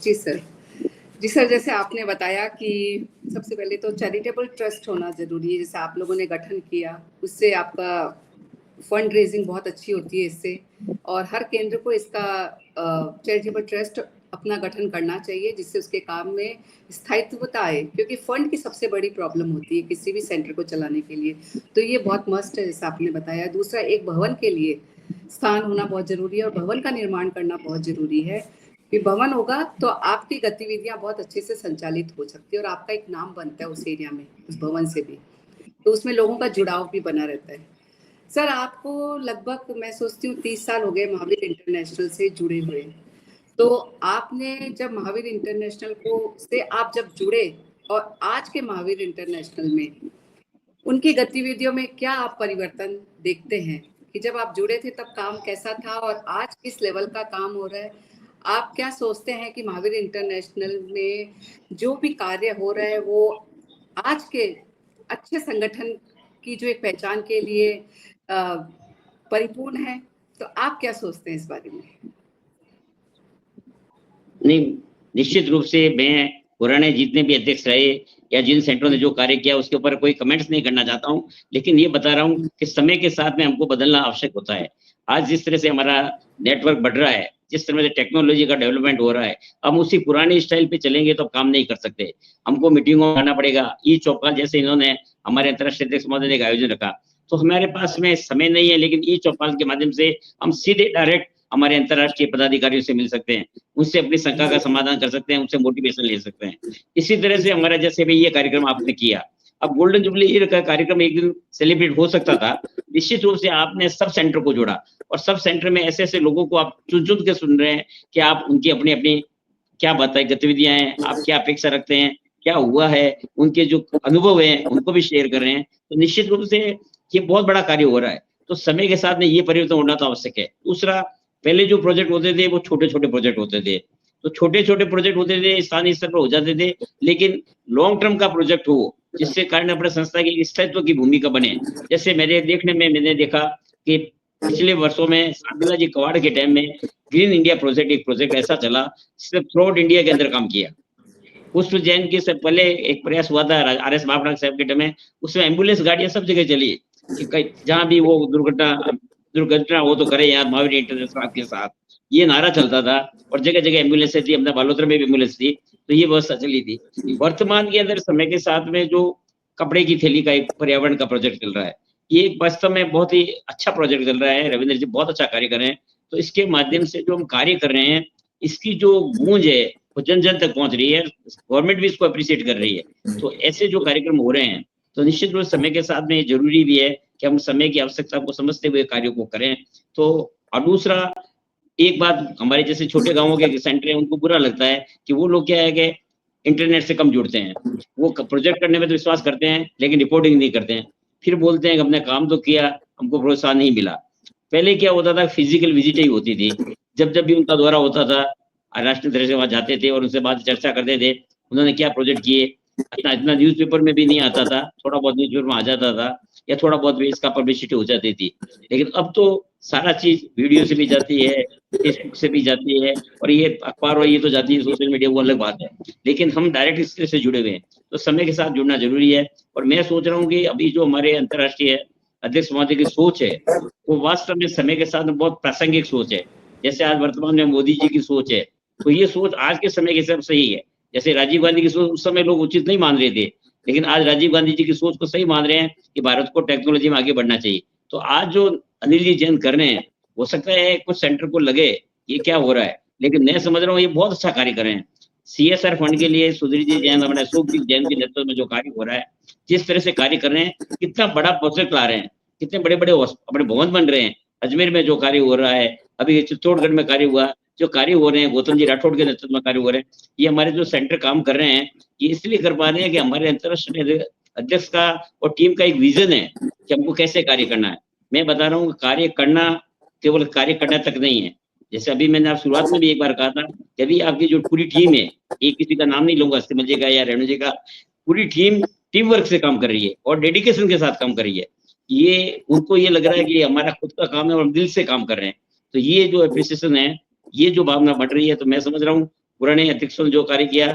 जी सर, जी सर, जैसे आपने बताया कि सबसे पहले तो चैरिटेबल ट्रस्ट होना जरूरी है। जैसे आप लोगों ने गठन किया, उससे आपका फंड रेजिंग बहुत अच्छी होती है इससे, और हर केंद्र को इसका चैरिटेबल ट्रस्ट अपना गठन करना चाहिए, जिससे उसके काम में स्थायित्वता आए, क्योंकि फंड की सबसे बड़ी प्रॉब्लम होती है किसी भी सेंटर को चलाने के लिए। तो ये बहुत मस्ट है जैसा आपने बताया। दूसरा, एक भवन के लिए स्थान होना बहुत जरूरी है और भवन का निर्माण करना बहुत जरूरी है कि भवन होगा तो आपकी गतिविधियां बहुत अच्छे से संचालित हो सकती है और आपका एक नाम बनता है उस एरिया में, उस भवन से भी, तो उसमें लोगों का जुड़ाव भी बना रहता है। सर, आपको लगभग मैं सोचती हूँ 30 साल हो गए महावीर इंटरनेशनल से जुड़े हुए, तो आपने जब महावीर इंटरनेशनल को से आप जब जुड़े और आज के महावीर इंटरनेशनल में उनकी गतिविधियों में क्या आप परिवर्तन देखते हैं कि जब आप जुड़े थे तब काम कैसा था और आज किस लेवल का काम हो रहा है? आप क्या सोचते हैं कि महावीर इंटरनेशनल में जो भी कार्य हो रहा है वो आज के अच्छे संगठन की जो एक पहचान के लिए परिपूर्ण है? तो आप क्या सोचते हैं इस बारे में? नहीं, निश्चित रूप से मैं पुराने जितने भी अध्यक्ष रहे या जिन सेंटरों ने जो कार्य किया उसके ऊपर कोई कमेंट्स नहीं करना चाहता हूँ, लेकिन ये बता रहा हूँ कि समय के साथ में हमको बदलना आवश्यक होता है। आज जिस तरह से हमारा नेटवर्क बढ़ रहा है, जिस तरह से टेक्नोलॉजी का डेवलपमेंट हो रहा है, हम उसी पुराने स्टाइल पे चलेंगे तो काम नहीं कर सकते। हमको मीटिंगों में आना पड़ेगा। ई-चौपाल जैसे इन्होंने हमारे अंतर्राष्ट्रीय अध्यक्ष महोदय ने एक आयोजन रखा, तो हमारे पास में समय नहीं है, लेकिन ई-चौपाल के माध्यम से हम सीधे डायरेक्ट हमारे अंतर्राष्ट्रीय पदाधिकारियों से मिल सकते हैं, उनसे अपनी शंका का समाधान कर सकते हैं, उनसे मोटिवेशन ले सकते हैं। इसी तरह से हमारा जैसे भी ये कार्यक्रम आपने किया, अब गोल्डन जुबली ईयर का कार्यक्रम एक दिन सेलिब्रेट हो सकता था। निश्चित रूप से आपने सब सेंटर को जोड़ा और सब सेंटर में ऐसे-ऐसे लोगों को आप चुन-चुन के सुन रहे हैं कि आप उनकी अपनी-अपनी क्या बताएँ गतिविधियाँ हैं, आप क्या अपेक्षा रखते हैं, क्या हुआ है, उनके जो अनुभव हैं, उनको भी शेयर कर रहे हैं। तो निश्चित रूप से ये बहुत बड़ा कार्य हो रहा है। तो समय के साथ में ये परिवर्तन होना तो आवश्यक है। दूसरा, पहले जो प्रोजेक्ट होते थे वो छोटे-छोटे प्रोजेक्ट होते थे। तो छोटे-छोटे प्रोजेक्ट होते थे, स्थानीय स्तर पर हो जाते थे, लेकिन लॉन्ग टर्म का प्रोजेक्ट हो, जिससे कारण अपने संस्था की स्थायित्व की भूमिका बने। जैसे मेरे देखने में मैंने देखा कि पिछले वर्षों में शांतिलाल जी कवाड़ के टाइम में ग्रीन इंडिया प्रोजेक्ट एक प्रोजेक्ट ऐसा चला, जिसने थ्रू आउट इंडिया के अंदर काम किया। पुष्प जैन के से पहले एक प्रयास हुआ था आर.एस. बापना साहब के टाइम में, उसमें एम्बुलेंस गाड़ियाँ सब जगह चली कि कहीं जहाँ भी वो दुर्घटना हो तो करे यार महावीर इंटरनेशनल आपके साथ। ये नारा चलता था और जगह-जगह एम्बुलेंसें थी, अपना बालोतरा में भी एम्बुलेंस थी, तो ये व्यवस्था चली थी। वर्तमान के अंदर समय के साथ में जो कपड़े की थैली का एक पर्यावरण का प्रोजेक्ट चल रहा है, ये एक वास्तव में बहुत ही अच्छा प्रोजेक्ट चल रहा है, रविंद्र जी बहुत अच्छा कार्य कर रहे हैं। तो इसके माध्यम से जो हम कार्य कर रहे हैं, इसकी जो गूँज है, वो जन-जन तक पहुँच रही है, गवर्नमेंट भी इसको एप्रिशिएट कर रही है। तो ऐसे जो कार्यक्रम हो रहे हैं, तो निश्चित रूप से समय के साथ में ये ज़रूरी भी है कि हम समय की आवश्यकता को समझते हुए कार्यों को करें। तो और दूसरा, एक बात हमारे जैसे छोटे गाँवों के सेंटर हैं, उनको बुरा लगता है कि वो लोग क्या है कि इंटरनेट से कम जुड़ते हैं। वो क प्रोजेक्ट करने में तो विश्वास करते हैं, लेकिन रिपोर्टिंग नहीं करते हैं। फिर बोलते हैं कि हमने काम तो किया, हमको प्रोत्साहन नहीं मिला। पहले क्या होता था, फिज़िकल विज़िट ही होती थी। जब-जब भी उनका दौरा होता था, राष्ट्रीय धर से वहाँ जाते थे और उनसे बात चर्चा करते थे, उन्होंने क्या प्रोजेक्ट किए। इतना न्यूज़पेपर में भी नहीं आता था, थोड़ा बहुत न्यूज़पेपर में आ जाता था या थोड़ा बहुत भी इसका पब्लिसिटी हो जाती थी। लेकिन अब तो सारा चीज़ वीडियो से भी जाती है, फेसबुक से भी जाती है और ये अखबार और ये तो जाती है, सोशल मीडिया वो अलग बात है। लेकिन हम डायरेक्ट इससे से जुड़े हुए हैं, तो समय के साथ जुड़ना ज़रूरी है और मैं सोच रहा हूँ कि अभी जो हमारे अंतर्राष्ट्रीय अध्यक्ष महोदय की सोच है, वो वास्तव में समय के साथ में बहुत प्रासंगिक सोच है। जैसे आज वर्तमान में मोदी जी की सोच है, तो ये सोच आज के समय के हिसाब से सही है। जैसे राजीव गांधी की सोच उस समय लोग उचित नहीं मान रहे थे, लेकिन आज राजीव गांधी जी की सोच को सही मान रहे हैं कि भारत को टेक्नोलॉजी में आगे बढ़ना चाहिए। तो आज जो अनिल जी जैन कर रहे हैं, हो सकता है कुछ सेंटर को लगे ये क्या हो रहा है, लेकिन मैं समझ रहा हूँ ये बहुत अच्छा कार्य कर रहे हैं। सीएसआर फंड के लिए सुधीर जी जैन, हमारे अशोक जी जैन के नेतृत्व में जो कार्य हो रहा है, जिस तरह से कार्य कर रहे हैं, कितना बड़ा प्रोजेक्ट ला रहे हैं, कितने बड़े-बड़े अपने भवन बन रहे हैं। अजमेर में जो कार्य हो रहा है, अभी चित्तौड़गढ़ में कार्य हुआ, जो कार्य हो रहे हैं गौतम जी राठौड़ के नेतृत्व में कार्य हो रहे हैं, ये हमारे जो सेंटर काम कर रहे हैं, ये इसलिए कर पा रहे हैं कि हमारे अंतर्राष्ट्रीय अध्यक्ष का और टीम का एक विजन है कि हमको कैसे कार्य करना है। मैं बता रहा हूँ कार्य करना केवल कार्य करना तक नहीं है। जैसे अभी मैंने आप शुरुआत में भी एक बार कहा था कि अभी आपकी जो पूरी टीम है, एक किसी का नाम नहीं लूँगा सिमल जी का या रेणु जी का, पूरी टीम वर्क से काम कर रही है और डेडिकेशन के साथ काम कर रही है। ये उनको ये लग रहा है कि ये हमारा खुद का काम है और हम दिल से काम कर रहे हैं। तो ये जो एप्रिसिएशन है, ये जो भावना बढ़ रही है, तो मैं समझ रहा हूँ पुराने अध्यक्षों ने जो कार्य किया,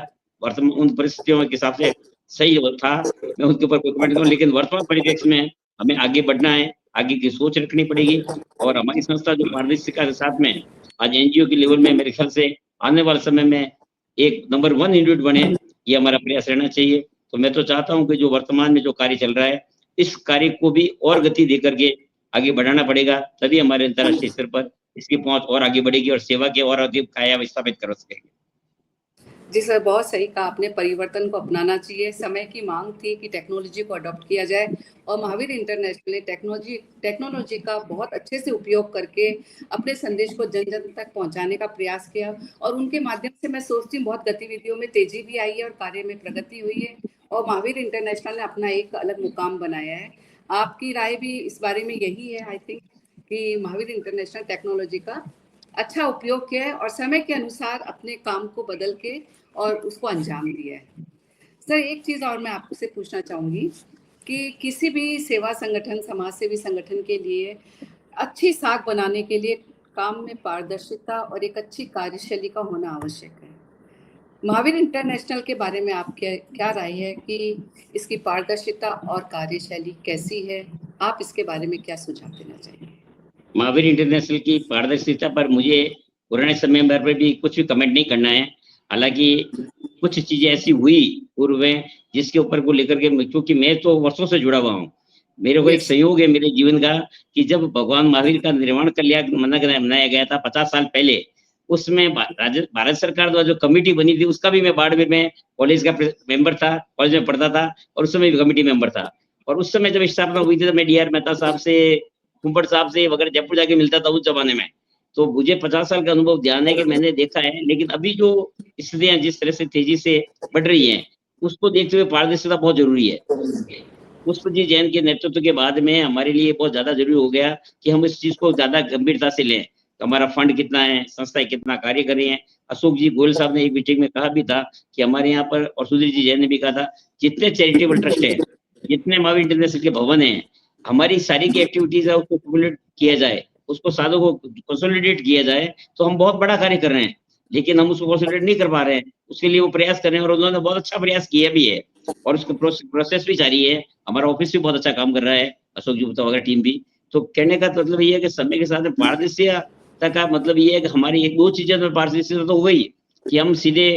वर्तमान उन परिस्थितियों के हिसाब से सही था। मैं उनके ऊपर कोई कमेंट करूँ, लेकिन वर्तमान परिप्रेक्ष्य में हमें आगे बढ़ना है, आगे की सोच रखनी पड़ेगी और हमारी संस्था जो पारदर्शिता के साथ में आज एनजीओ के लेवल में मेरे ख्याल से आने वाले समय में एक नंबर 1 यूनिट बने, ये हमारा प्रयास रहना चाहिए। तो मैं तो चाहता हूँ कि जो वर्तमान में जो कार्य चल रहा है, इस कार्य को भी और गति दे करके आगे बढ़ाना पड़ेगा, तभी हमारे अंतर्राष्ट्रीय स्तर पर इसकी पहुँच और आगे बढ़ेगी और सेवा के और अधिक काया स्थापित कर सकेंगे। जी सर, बहुत सही कहा आपने, परिवर्तन को अपनाना चाहिए। समय की मांग थी कि टेक्नोलॉजी को अडॉप्ट किया जाए और महावीर इंटरनेशनल ने टेक्नोलॉजी का बहुत अच्छे से उपयोग करके अपने संदेश को जन जन तक पहुंचाने का प्रयास किया और उनके माध्यम से मैं सोचती हूँ बहुत गतिविधियों में तेजी भी आई है और कार्य में प्रगति हुई है और महावीर इंटरनेशनल ने अपना एक अलग मुकाम बनाया है। आपकी राय भी इस बारे में यही है आई थिंक कि महावीर इंटरनेशनल टेक्नोलॉजी का अच्छा उपयोग किया है और समय के अनुसार अपने काम को बदल के और उसको अंजाम दिया है। सर, एक चीज़ और मैं आपसे पूछना चाहूँगी कि किसी भी सेवा संगठन, समाज सेवी संगठन के लिए अच्छी साख बनाने के लिए काम में पारदर्शिता और एक अच्छी कार्यशैली का होना आवश्यक है। महावीर इंटरनेशनल के बारे में आपकी क्या राय है कि इसकी पारदर्शिता और कार्यशैली कैसी है? आप इसके बारे में क्या सुझाव देना चाहेंगे? महावीर इंटरनेशनल की पारदर्शिता पर मुझे पुराने समय पर भी कुछ भी कमेंट नहीं करना है। हालांकि कुछ चीजें ऐसी हुई पूर्व में जिसके ऊपर को लेकर के क्योंकि मैं तो वर्षों से जुड़ा हुआ हूँ, मेरे को एक Yes. संयोग है मेरे जीवन का कि जब भगवान महावीर का निर्माण कल्याण मनाया गया था 50 साल पहले, उसमें भारत सरकार द्वारा जो कमेटी बनी थी उसका भी मैं बाड़मेर में कॉलेज का मेंबर था, कॉलेज में पढ़ता था और उस समय भी कमेटी मेंबर था। और उस समय जब स्थापना हुई थी तो मैं डीआर मेहता साहब से, कुंभड़ साहब से वगैरह जयपुर जाके मिलता था उस जमाने में। तो मुझे 50 साल का अनुभव ध्यान है कि मैंने देखा है, लेकिन अभी जो स्थितियां जिस तरह से तेजी से बढ़ रही हैं, उसको देखते हुए पारदर्शिता बहुत जरूरी है। पुष्पजी जैन के नेतृत्व के बाद में हमारे लिए बहुत ज्यादा जरूरी हो गया कि हम इस चीज को ज्यादा गंभीरता से लें। तो हमारा फंड कितना है, संस्थाएं कितना कार्य कर रही हैं। अशोक जी गोयल साहब ने एक मीटिंग में कहा भी था कि हमारे यहाँ पर, और सुधीर जी जैन ने भी कहा था, जितने चैरिटेबल ट्रस्ट है, जितने महावीर इंटरनेशनल के भवन है, हमारी सारी की एक्टिविटीज है उसको कंसोलिडेट किया जाए, उसको साधों को कंसोलिडेट किया जाए, तो हम बहुत बड़ा कार्य कर रहे हैं। लेकिन हम उसको कंसोलिडेट नहीं कर पा रहे हैं, उसके लिए वो प्रयास कर रहे हैं और उन्होंने बहुत अच्छा प्रयास किया भी है और उसको प्रोसेस भी जारी है। हमारा ऑफिस भी बहुत अच्छा काम कर रहा है, अशोक जी वगैरह टीम भी। तो कहने का मतलब ये है कि समय के साथ पारदर्शिता का मतलब ये है कि हमारी एक दो चीजें में पारदर्शिता तो हो गई कि हम सीधे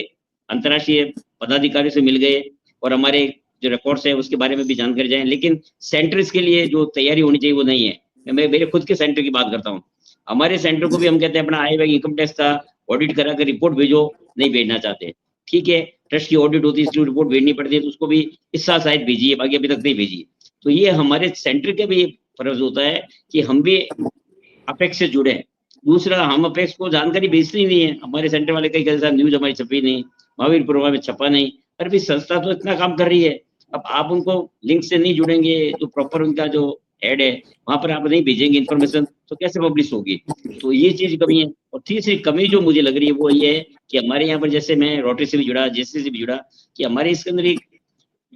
अंतर्राष्ट्रीय पदाधिकारियों से मिल गए और हमारे जो रिकॉर्ड्स है उसके बारे में भी जानकारी जाए, लेकिन सेंटर्स के लिए जो तैयारी होनी चाहिए वो नहीं है। मैं मेरे खुद के सेंटर की बात करता हूँ। हमारे सेंटर को भी हम कहते हैं अपना आय व्यय इनकम टैक्स का ऑडिट करा कर रिपोर्ट भेजो, नहीं भेजना चाहते। ठीक है, ट्रस्ट की ऑडिट होती है इसलिए रिपोर्ट भेजनी पड़ती है, तो उसको भी इस साल शायद भेजिए, बाकी अभी तक नहीं भेजी। तो ये हमारे सेंटर का भी फर्ज होता है कि हम भी अपेक्स से जुड़े। दूसरा, हम अपेक्स को जानकारी भेजते ही नहीं है, हमारे सेंटर वाले कई कई न्यूज हमारी छपी नहीं, महावीर पुरवा में छपा नहीं। अरे भी संस्था तो इतना काम कर रही है, अब आप उनको लिंक से नहीं जुड़ेंगे, जो प्रॉपर उनका जो हेड है वहां पर आप नहीं भेजेंगे इन्फॉर्मेशन, तो कैसे पब्लिश होगी? तो ये चीज कमी है। और तीसरी कमी जो मुझे लग रही है वो ये है कि हमारे यहाँ पर, जैसे मैं रोटरी से भी जुड़ा, जेसी से भी जुड़ा, कि हमारे इसके अंदर एक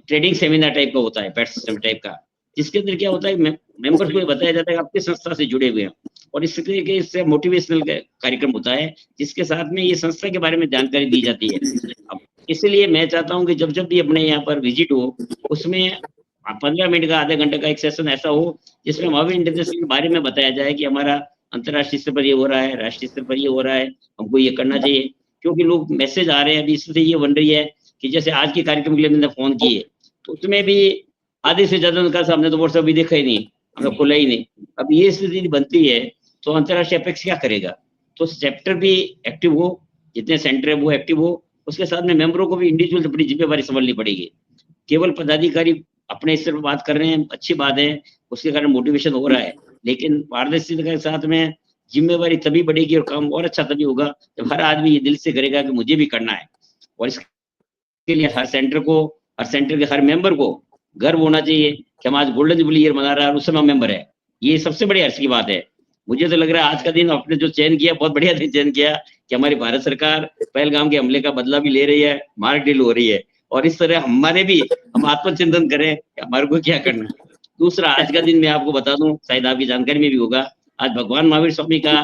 ट्रेडिंग सेमिनार टाइप का होता है, पैट सिस्टम टाइप का, जिसके अंदर क्या होता है, मेंबर्स को ये बताया जाता है कि आपकी संस्था से जुड़े हुए हैं, और इस तरह के इससे मोटिवेशनल कार्यक्रम होता है जिसके साथ में ये संस्था के बारे में जानकारी दी जाती है। अब इसलिए मैं चाहता हूँ कि जब जब भी अपने यहाँ पर विजिट हो, उसमें 15 मिनट का, आधे घंटे का एक सेशन ऐसा हो जिसमें महावीर इंटरनेशनल के बारे में बताया जाए कि हमारा अंतर्राष्ट्रीय स्तर पर ये हो रहा है, राष्ट्रीय स्तर पर ये हो रहा है, हमको ये करना चाहिए। क्योंकि लोग मैसेज आ रहे हैं, अभी इससे ये बन रही है कि जैसे आज के कार्यक्रम के लिए मैंने फोन किए तो उसमें भी आधे से ज्यादा उनका हमने तो व्हाट्सएप भी देखा ही नहीं, हमें खुला ही नहीं। अब ये स्थिति बनती है तो अंतर्राष्ट्रीय अपेक्स क्या करेगा? तो चैप्टर भी एक्टिव हो, जितने सेंटर है वो एक्टिव हो, उसके साथ में मेंबरों को भी इंडिविजुअल अपनी जिम्मेवारी संभालनी पड़ेगी। केवल पदाधिकारी अपने स्तर पर बात कर रहे हैं, अच्छी बात है, उसके कारण मोटिवेशन हो रहा है, लेकिन पारदर्शिता के साथ में जिम्मेवारी तभी बढ़ेगी और काम और अच्छा तभी होगा जब हर आदमी ये दिल से करेगा कि मुझे भी करना है। और इसके लिए हर सेंटर को, हर सेंटर के हर मेंबर को गर्व होना चाहिए कि हम आज गोल्डन जुबली ईयर मना रहा है और उस समय मेंबर है। ये सबसे बड़ी हर्ष की बात है। मुझे तो लग रहा है आज का दिन आपने जो चयन किया, बहुत बढ़िया दिन चयन किया कि हमारी भारत सरकार पहलगाम के हमले का बदला भी ले रही है, मार्क डील हो रही है, और इस तरह हमारे भी हम आत्मचिंतन करें कि हमारे को क्या करना है। दूसरा, आज का दिन मैं आपको बता दूं, शायद आपकी जानकारी में भी होगा, आज भगवान महावीर स्वामी का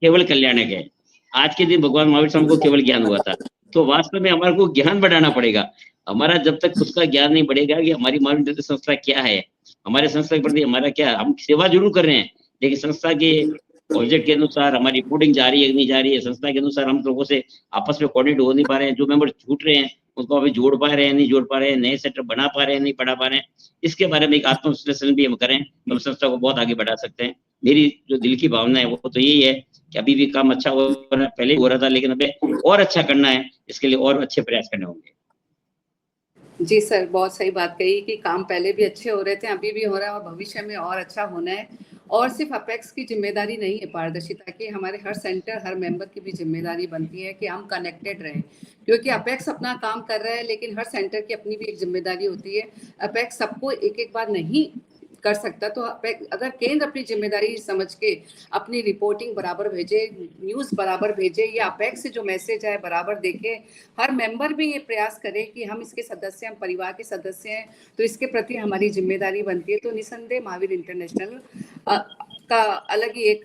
केवल कल्याणक है। आज के दिन भगवान महावीर स्वामी को केवल ज्ञान हुआ था। तो वास्तव में हमारे को ज्ञान बढ़ाना पड़ेगा। हमारा जब तक खुद का ज्ञान नहीं बढ़ेगा कि हमारी महावीर संस्था क्या है, हमारे संस्था के प्रति हमारा क्या, हम सेवा जरूर कर रहे हैं, लेकिन संस्था के प्रोजेक्ट के अनुसार हमारी रिपोर्टिंग जा रही है नहीं जा रही है, संस्था के अनुसार हम लोगों से आपस में कोऑर्डिनेट हो नहीं पा रहे हैं, जो मेंबर छूट रहे हैं उनको अभी जोड़ पा रहे हैं नहीं जोड़ पा रहे हैं, नए सेटअप बना पा रहे हैं नहीं बढ़ा पा रहे हैं। इसके बारे में एक आत्मविश्लेषण भी हम करें तो हम संस्था को बहुत आगे बढ़ा सकते हैं। मेरी जो दिल की भावना है वो तो यही है कि अभी भी काम अच्छा हो रहा है, पहले हो रहा था, लेकिन अभी और अच्छा करना है, इसके लिए और अच्छे प्रयास करने होंगे। जी सर, बहुत सही बात कही कि काम पहले भी अच्छे हो रहे थे, अभी भी हो रहा है और भविष्य में और अच्छा होना है। और सिर्फ अपेक्स की जिम्मेदारी नहीं है पारदर्शिता की, हमारे हर सेंटर, हर मेंबर की भी जिम्मेदारी बनती है कि हम कनेक्टेड रहें, क्योंकि अपेक्स अपना काम कर रहा है लेकिन हर सेंटर की अपनी भी एक जिम्मेदारी होती है। अपेक्स सबको एक एक बार नहीं कर सकता, तो अगर केंद्र अपनी जिम्मेदारी समझ के अपनी रिपोर्टिंग बराबर भेजे, न्यूज़ बराबर भेजे, या अपेक्स से जो मैसेज है बराबर देखे, हर मेंबर भी ये प्रयास करे कि हम इसके सदस्य, हम परिवार के सदस्य हैं, तो इसके प्रति हमारी जिम्मेदारी बनती है, तो निसंदेह महावीर इंटरनेशनल का अलग ही एक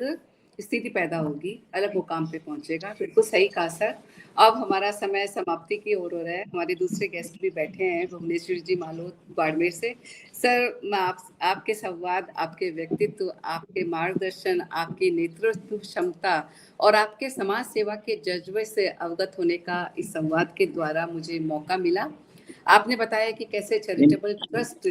स्थिति पैदा होगी, अलग मुकाम पे पहुंचेगा। बिल्कुल सही कहा सर। अब हमारा समय समाप्ति की ओर हो रहा है, हमारे दूसरे गेस्ट भी बैठे हैं भुवनेश्वर जी मालोत बाड़मेर से। सर, मैं आपके संवाद, आपके व्यक्तित्व, आपके मार्गदर्शन, आपकी नेतृत्व क्षमता और आपके समाज सेवा के जज्बे से अवगत होने का इस संवाद के द्वारा मुझे मौका मिला। आपने बताया कि कैसे चैरिटेबल ट्रस्ट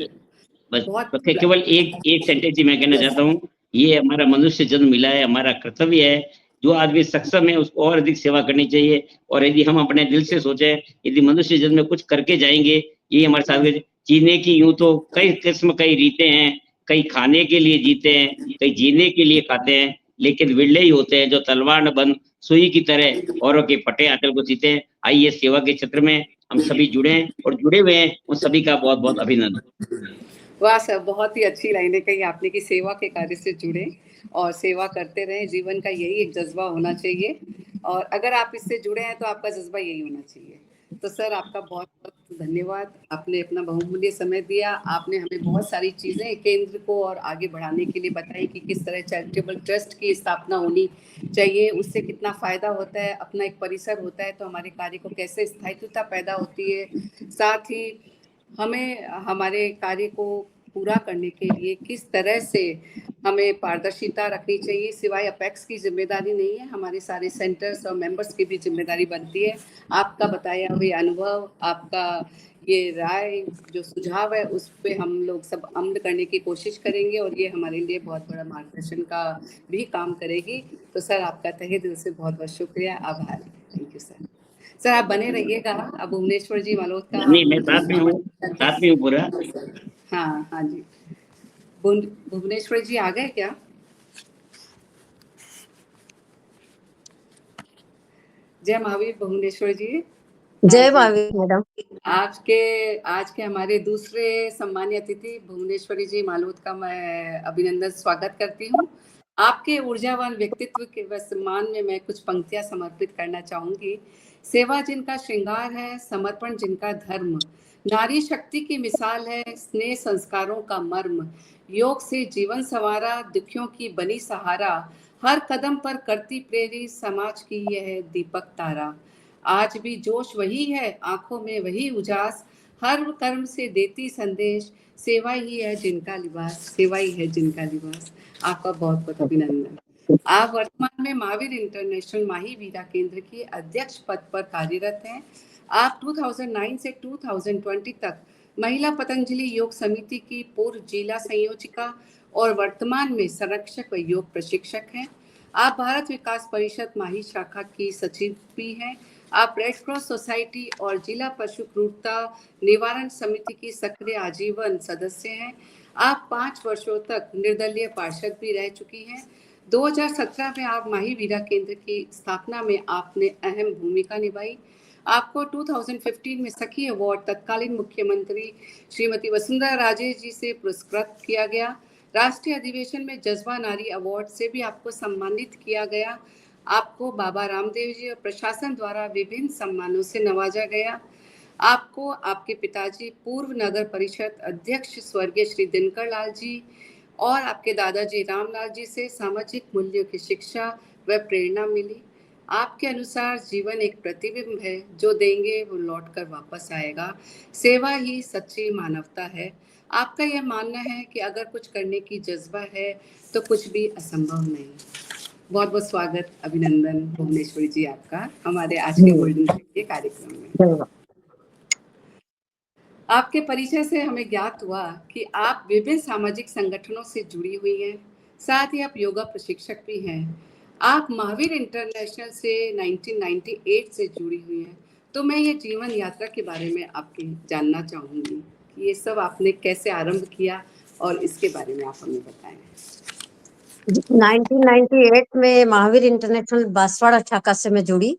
बस केवल एक सेंटेंस ही मैं कहना चाहता हूँ, ये हमारा मनुष्य जन्म मिला है, हमारा कर्तव्य है, जो आदमी सक्षम है उसको और अधिक सेवा करनी चाहिए, और यदि हम अपने दिल से सोचे, यदि मनुष्य जन्म में कुछ करके जाएंगे, ये हमारे साथ जीने की यूं तो कई किस्म, कई रीतें हैं, कई खाने के लिए जीते हैं, कई जीने के लिए खाते हैं, लेकिन विरले ही होते हैं जो तलवार न बन सुई की तरह औरों के फटे आंचल को सीते हैं। आइए सेवा के क्षेत्र में हम सभी जुड़े हैं और जुड़े हुए हैं, उन सभी का बहुत बहुत अभिनंदन। वाह सर, बहुत ही अच्छी लाइनें कही आपने कि सेवा के कार्य से जुड़े और सेवा करते रहें, जीवन का यही एक जज्बा होना चाहिए, और अगर आप इससे जुड़े हैं तो आपका जज्बा यही होना चाहिए। तो सर, आपका बहुत बहुत धन्यवाद, आपने अपना बहुमूल्य समय दिया, आपने हमें बहुत सारी चीज़ें केंद्र को और आगे बढ़ाने के लिए बताई कि किस तरह चैरिटेबल ट्रस्ट की स्थापना होनी चाहिए, उससे कितना फ़ायदा होता है, अपना एक परिसर होता है तो हमारे कार्य को कैसे स्थायित्वता पैदा होती है, साथ ही हमें हमारे कार्य को पूरा करने के लिए किस तरह से हमें पारदर्शिता रखनी चाहिए। सिवाय अपेक्स की जिम्मेदारी नहीं है, हमारे सारे सेंटर्स और मेंबर्स की भी जिम्मेदारी बनती है। आपका बताया हुआ अनुभव, आपका ये राय, जो सुझाव है, उस पे हम लोग सब अमल करने की कोशिश करेंगे और ये हमारे लिए बहुत बड़ा मार्गदर्शन का भी काम करेगी। तो सर, आपका तहे दिल से बहुत बहुत शुक्रिया, आभार। Thank you sir. सर, आप बने रहिएगा। अब भुवनेश्वर जी मालोत का नहीं, मैं साथ में हूँ पूरा। हाँ हाँ जी। भुवनेश्वर जी आ गए क्या? जय महावीर भुवनेश्वर जी। जय महावीर मैडम। आज के हमारे दूसरे सम्मानीय अतिथि भुवनेश्वरी जी मालोत का मैं अभिनंदन स्वागत करती हूँ। आपके ऊर्जावान व्यक्तित्व के सम्मान में मैं कुछ पंक्तियां समर्पित करना चाहूंगी। सेवा जिनका श्रृंगार है, समर्पण जिनका धर्म, नारी शक्ति की मिसाल है, स्नेह संस्कारों का मर्म, योग से जीवन संवारा, दुखियों की बनी सहारा, हर कदम पर करती प्रेरी, समाज की यह दीपक तारा। आज भी जोश वही है, आंखों में वही उजास, हर कर्म से देती संदेश, सेवा ही है जिनका लिबास, सेवा ही है जिनका लिबास। आपका बहुत बहुत अभिनंदन। आप वर्तमान में महावीर इंटरनेशनल माही वीरा केंद्र की अध्यक्ष पद पर कार्यरत हैं। आप 2009 से 2020 तक महिला पतंजलि योग समिति की पूर्व जिला संयोजिका और वर्तमान में संरक्षक व योग प्रशिक्षक हैं। आप भारत विकास परिषद माही शाखा की सचिव भी हैं। आप रेड क्रॉस सोसाइटी और जिला पशु क्रूरता निवारण समिति की सक्रिय आजीवन सदस्य हैं। आप 5 वर्षों तक निर्दलीय पार्षद भी रह चुकी हैं। 2017 में आप माही वीरा केंद्र की स्थापना में आपने अहम भूमिका निभाई। आपको 2015 में सखी अवार्ड तत्कालीन मुख्यमंत्री श्रीमती वसुंधरा राजे जी से पुरस्कृत किया गया। राष्ट्रीय अधिवेशन में जज्बा नारी अवार्ड से भी आपको सम्मानित किया गया। आपको बाबा रामदेव जी और प्रशासन द्वारा विभिन्न सम्मानों से नवाजा गया। आपको आपके पिताजी पूर्व नगर परिषद अध्यक्ष स्वर्गीय श्री दिनकर लाल जी और आपके दादाजी रामलाल जी से सामाजिक मूल्यों की शिक्षा व प्रेरणा मिली। आपके अनुसार जीवन एक प्रतिबिंब है, जो देंगे वो लौट कर वापस आएगा। सेवा ही सच्ची मानवता है। आपका यह मानना है कि अगर कुछ करने की जज्बा है तो कुछ भी असंभव नहीं। बहुत बहुत स्वागत, अभिनंदन भुवनेश्वरी जी आपका हमारे आज के गोल्डन के कार्यक्रम में। आपके परिचय से हमें ज्ञात हुआ कि आप विभिन्न सामाजिक संगठनों से जुड़ी हुई हैं, साथ ही आप योगा प्रशिक्षक भी हैं। आप महावीर इंटरनेशनल से 1998 से जुड़ी हुई हैं। तो मैं ये जीवन यात्रा के बारे में आपकी जानना चाहूँगी कि ये सब आपने कैसे आरंभ किया और इसके बारे में आप हमें बताएं। 1998 में महावीर इंटरनेशनल बांसवाड़ा शाखा से मैं जुड़ी।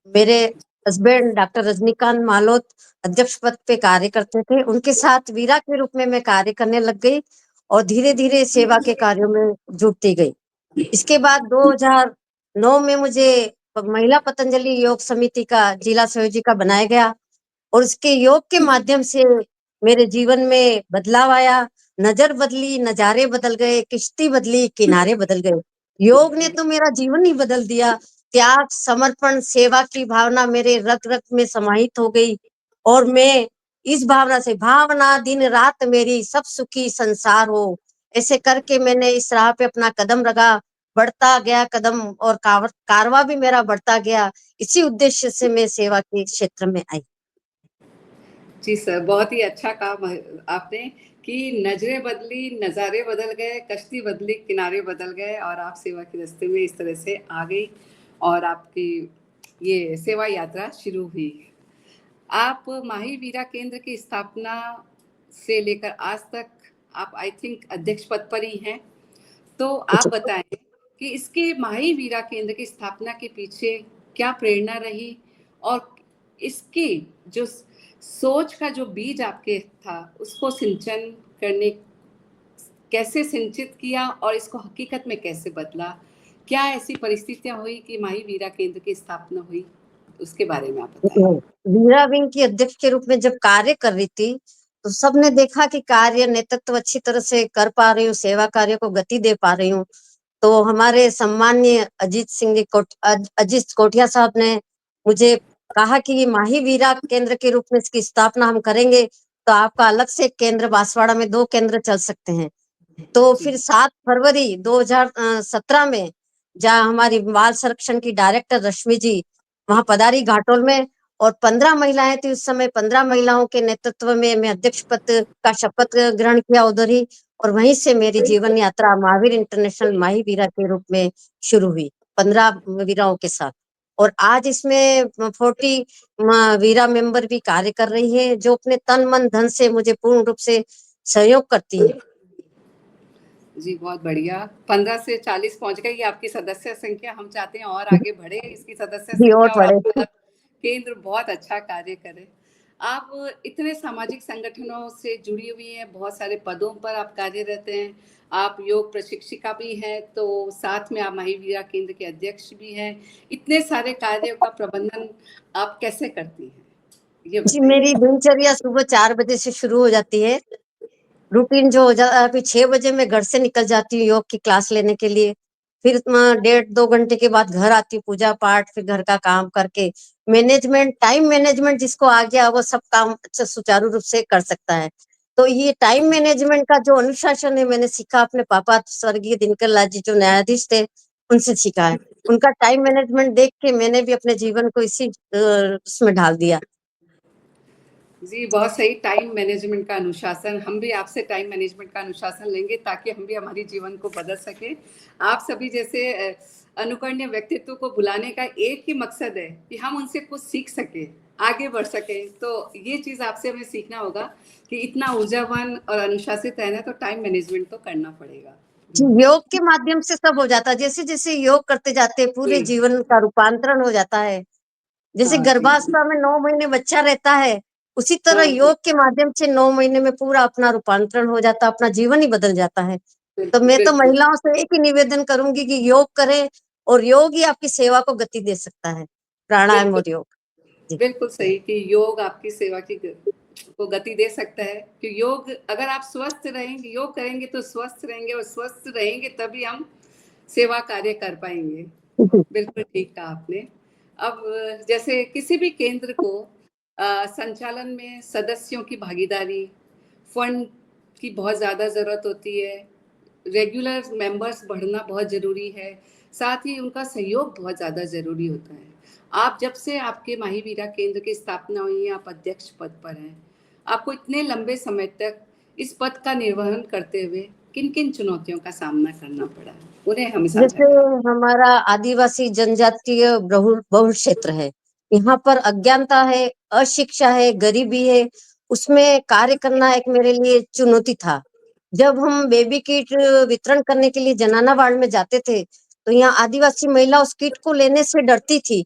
मेरे हस्बैंड डॉक्टर रजनीकांत मालोत अध्यक्ष पद पे कार्य करते थे। उनके साथ वीरा के रूप में मैं कार्य करने लग गई और धीरे-धीरे सेवा के कार्यों में जुटती गई। इसके बाद 2009 में मुझे महिला पतंजलि योग समिति का जिला संयोजिका बनाया गया और उसके योग के माध्यम से मेरे जीवन में बदलाव आया, नज़र बदली, नज़ारे बदल गए, किश्ती बदली, किनारे बदल गए। योग ने तो मेरा जीवन ही बदल दिया। त्याग, समर्पण, सेवा की भावना मेरे रग-रग में समाहित हो गई और मैं इस भावना से भावना दिन-रात मेरी सब सुखी संसार हो, ऐसे करके मैंने इस राह पे अपना कदम रखा, बढ़ता गया कदम और कारवां भी मेरा बढ़ता गया। इसी उद्देश्य से मैं सेवा के क्षेत्र में आई। जी सर, बहुत ही अच्छा कहा आपने कि नजरें बदली, नज़ारे बदल गए, कश्ती बदली, किनारे बदल गए और आप सेवा के रास्ते में इस तरह से आ गई और आपकी ये सेवा यात्रा शुरू हुई। आप माही वीरा केंद्र की स्थापना से लेकर आज तक आप आई थिंक अध्यक्ष पद पर ही हैं। तो आप बताएं कि इसके माही वीरा केंद्र की स्थापना के पीछे क्या प्रेरणा रही और इसकी जो सोच का जो बीज आपके था उसको सिंचन करने कैसे सिंचित किया और इसको हकीकत में कैसे बदला? क्या ऐसी परिस्थितियां हुई कि माही वीरा केंद्र की स्थापना हुई? उसके बारे में आप बताएं। वीरा विंग की अध्यक्ष के रूप में जब कार्य कर रही थी, तो सबने देखा कि कार्य नेतृत्व अच्छी तरह से कर पा रही हूँ, सेवा कार्य को गति दे पा रही हूँ। तो हमारे सम्माननीय अजीत कोठिया साहब ने मुझे कहा कि ये माही वीरा केंद्र के रूप में इसकी स्थापना हम करेंगे, तो आपका अलग से केंद्र बांसवाड़ा में 2 केंद्र चल सकते हैं। तो जी। फिर 7 फरवरी 2017 में जहाँ हमारी बाल संरक्षण की डायरेक्टर रश्मि जी वहां पधारी घाटोल में और 15 महिलाएं थी उस समय। 15 महिलाओं के नेतृत्व में मैं अध्यक्ष पद का शपथ ग्रहण किया उधर ही और वहीं से मेरी जीवन यात्रा महावीर इंटरनेशनल माही वीरा के रूप में शुरू हुई 15 वीराओं के साथ। और आज इसमें 40 वीरा मेंबर भी कार्य कर रही है जो अपने तन मन धन से मुझे पूर्ण रूप से सहयोग करती है। जी, बहुत बढ़िया। 15 से 40 पहुँच गई आपकी सदस्य संख्या। हम चाहते हैं और आगे बढ़े इसकी सदस्य जी और संख्या और बड़े आपका केंद्र बहुत अच्छा कार्य करे। आप इतने सामाजिक संगठनों से जुड़ी हुई हैं, बहुत सारे पदों पर आप कार्यरत हैं। आप योग प्रशिक्षिका भी हैं, तो साथ में आप माही वीरा केंद्र के अध्यक्ष भी हैं। इतने सारे कार्यों का प्रबंधन आप कैसे करती हैं? ये जी, बताइए। मेरी दिनचर्या सुबह 4 बजे से शुरू हो जाती है। रूटीन जो हो फिर 6 बजे मैं घर से निकल जाती हूँ योग की क्लास लेने के लिए। फिर 1.5-2 घंटे के बाद घर आती हूँ, पूजा-पाठ, फिर घर का काम करके टाइम मैनेजमेंट जिसको आ गया वो सब काम अच्छा सुचारू रूप से कर सकता है। तो ये टाइम मैनेजमेंट का जो अनुशासन है मैंने सीखा अपने पापा स्वर्गीय दिनकर लाल जी जो न्यायाधीश थे, उनसे सीखा है। उनका टाइम मैनेजमेंट देख के मैंने भी अपने जीवन को इसी उसमें ढाल दिया। जी, बहुत सही टाइम मैनेजमेंट का अनुशासन। हम भी आपसे टाइम मैनेजमेंट का अनुशासन लेंगे ताकि हम भी हमारे जीवन को बदल सकें। आप सभी जैसे अनुकरणीय व्यक्तित्व को बुलाने का एक ही मकसद है कि हम उनसे कुछ सीख सकें, आगे बढ़ सकें। तो ये चीज़ आपसे हमें सीखना होगा कि इतना ऊर्जावान और अनुशासित रहना है तो टाइम मैनेजमेंट तो करना पड़ेगा। जी, योग के माध्यम से सब हो जाता है। जैसे-जैसे योग करते जाते हैं पूरे जी। जीवन का रूपांतरण हो जाता है। जैसे हाँ जी। गर्भावस्था में 9 महीने बच्चा रहता है, उसी तरह हाँ जी। योग के माध्यम से 9 महीने में पूरा अपना रूपांतरण हो जाता है, अपना जीवन ही बदल जाता है। तो बिल्कुल, मैं तो बिल्कुल। महिलाओं से एक ही निवेदन करूँगी कि योग करें और योग ही आपकी सेवा को गति दे सकता है। प्राणायाम बिल्कुल, और योग। जी। बिल्कुल सही कि योग आपकी सेवा की को गति दे सकता है कि योग अगर आप स्वस्थ रहेंगे, योग करेंगे तो स्वस्थ रहेंगे और स्वस्थ रहेंगे तभी हम सेवा कार्य कर पाएंगे। बिल्कुल ठीक कहा आपने। अब जैसे किसी भी केंद्र को संचालन में सदस्यों की भागीदारी, फंड की बहुत ज़्यादा ज़रूरत होती है, रेगुलर मेंबर्स बढ़ना बहुत ज़रूरी है, साथ ही उनका सहयोग बहुत ज़्यादा ज़रूरी होता है। आप जब से आपके माही वीरा केंद्र की स्थापना हुई है, आप अध्यक्ष पद पर हैं। आपको इतने लंबे समय तक इस पद का निर्वहन करते हुए किन-किन चुनौतियों का सामना करना पड़ा? उन्हें हमें साझा जैसे करें। हमारा आदिवासी जनजातीय बहुल बहुल क्षेत्र है, यहाँ पर अज्ञानता है, अशिक्षा है, गरीबी है, उसमें कार्य करना एक मेरे लिए चुनौती था। जब हम बेबी किट वितरण करने के लिए जनाना वार्ड में जाते थे, तो यहाँ आदिवासी महिला उस किट को लेने से डरती थी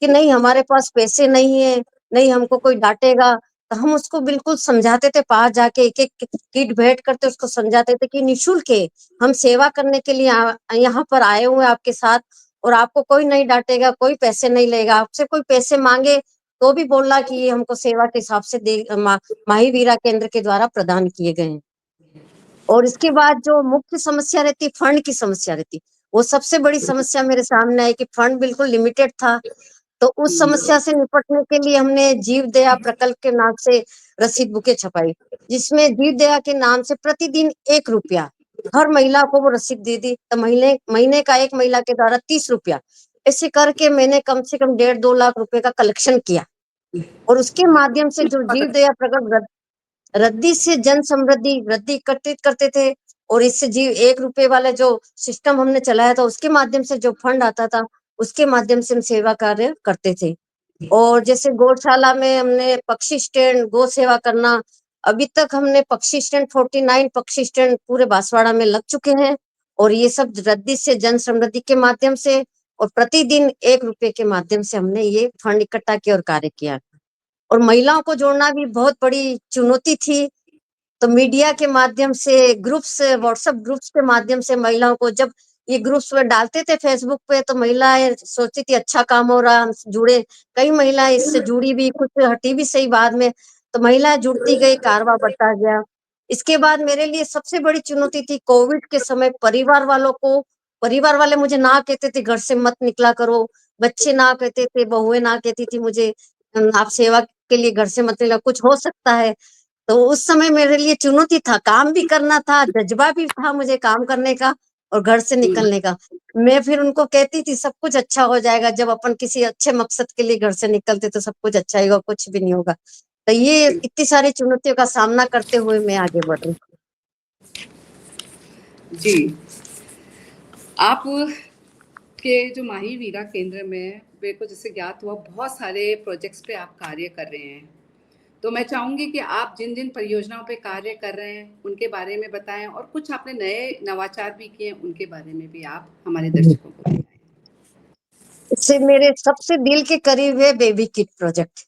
कि नहीं हमारे पास पैसे नहीं है, नहीं हमको कोई डांटेगा। तो हम उसको बिल्कुल समझाते थे, पास जाके एक-एक किट भेंट करते उसको समझाते थे कि निःशुल्क है, हम सेवा करने के लिए यहाँ पर आए हुए हैं आपके साथ, और आपको कोई नहीं डाँटेगा, कोई पैसे नहीं लेगा। आपसे कोई पैसे माँगे तो भी बोलना कि ये हमको सेवा के हिसाब से माही वीरा केंद्र के द्वारा प्रदान किए गए हैं। और इसके बाद जो मुख्य समस्या रहती, फंड की समस्या रहती, वो सबसे बड़ी समस्या मेरे सामने आई कि फंड बिल्कुल लिमिटेड था। तो उस समस्या से निपटने के लिए हमने जीव दया प्रकल्प के नाम से रसीद बुकें छपाई, जिसमें जीव दया के नाम से प्रतिदिन ₹1 हर महिला को वो रसीद दे दी। तो महीने महीने का एक महिला के द्वारा ₹30, ऐसे करके मैंने कम से कम 1.5-2 लाख का कलेक्शन किया। और उसके माध्यम से जो जीव दया प्रकल्प रद्दी से जन समृद्धि वृद्धि एकत्रित करते थे, और इससे जीव ₹1 वाला जो सिस्टम हमने चलाया था, उसके माध्यम से जो फंड आता था, उसके माध्यम से हम सेवा कार्य करते थे। और जैसे गौशाला में हमने पक्षी स्टैंड, गौ सेवा करना, अभी तक हमने पक्षी स्टैंड 49 पक्षी स्टैंड पूरे बांसवाड़ा में लग चुके हैं, और ये सब रद्दी से जन समृद्धि के माध्यम से और प्रतिदिन ₹1 के माध्यम से हमने ये फंड इकट्ठा किया और कार्य किया। और महिलाओं को जोड़ना भी बहुत बड़ी चुनौती थी। तो मीडिया के माध्यम से ग्रुप्स, व्हाट्सएप ग्रुप्स के माध्यम से महिलाओं को जब ये ग्रुप्स में डालते थे फेसबुक पे, तो महिलाएं सोचती थी अच्छा काम हो रहा, हम जुड़े। कई महिलाएं इससे जुड़ी भी, कुछ हटी भी सही बाद में। तो महिलाएं जुड़ती गई, कारवां बढ़ता गया। इसके बाद मेरे लिए सबसे बड़ी चुनौती थी कोविड के समय, परिवार वाले मुझे ना कहते थे घर से मत निकला करो, बच्चे ना कहते थे, बहुएं ना कहती थी मुझे आप सेवा के लिए घर से मत निकला, कुछ हो सकता है। तो उस समय मेरे लिए चुनौती था, काम भी करना था, जज़्बा भी था मुझे काम करने का और घर से निकलने का। मैं फिर उनको कहती थी सब कुछ अच्छा हो जाएगा, जब अपन किसी अच्छे मकसद के लिए घर से निकलते तो सब कुछ अच्छा ही होगा, कुछ भी नहीं होगा। तो ये इतनी सारी चुनौतियों का सामना करते हुए मैं आगे बढ़ रही हूँ। जी, आप के जो माही वीरा केंद्र में मेरे को जैसे ज्ञात हुआ, बहुत सारे प्रोजेक्ट्स पे आप कार्य कर रहे हैं। तो मैं चाहूँगी कि आप जिन जिन परियोजनाओं पे कार्य कर रहे हैं उनके बारे में बताएं, और कुछ आपने नए नवाचार भी किए हैं उनके बारे में भी आप हमारे दर्शकों को बताएं। इससे मेरे सबसे दिल के करीब है बेबी किट प्रोजेक्ट।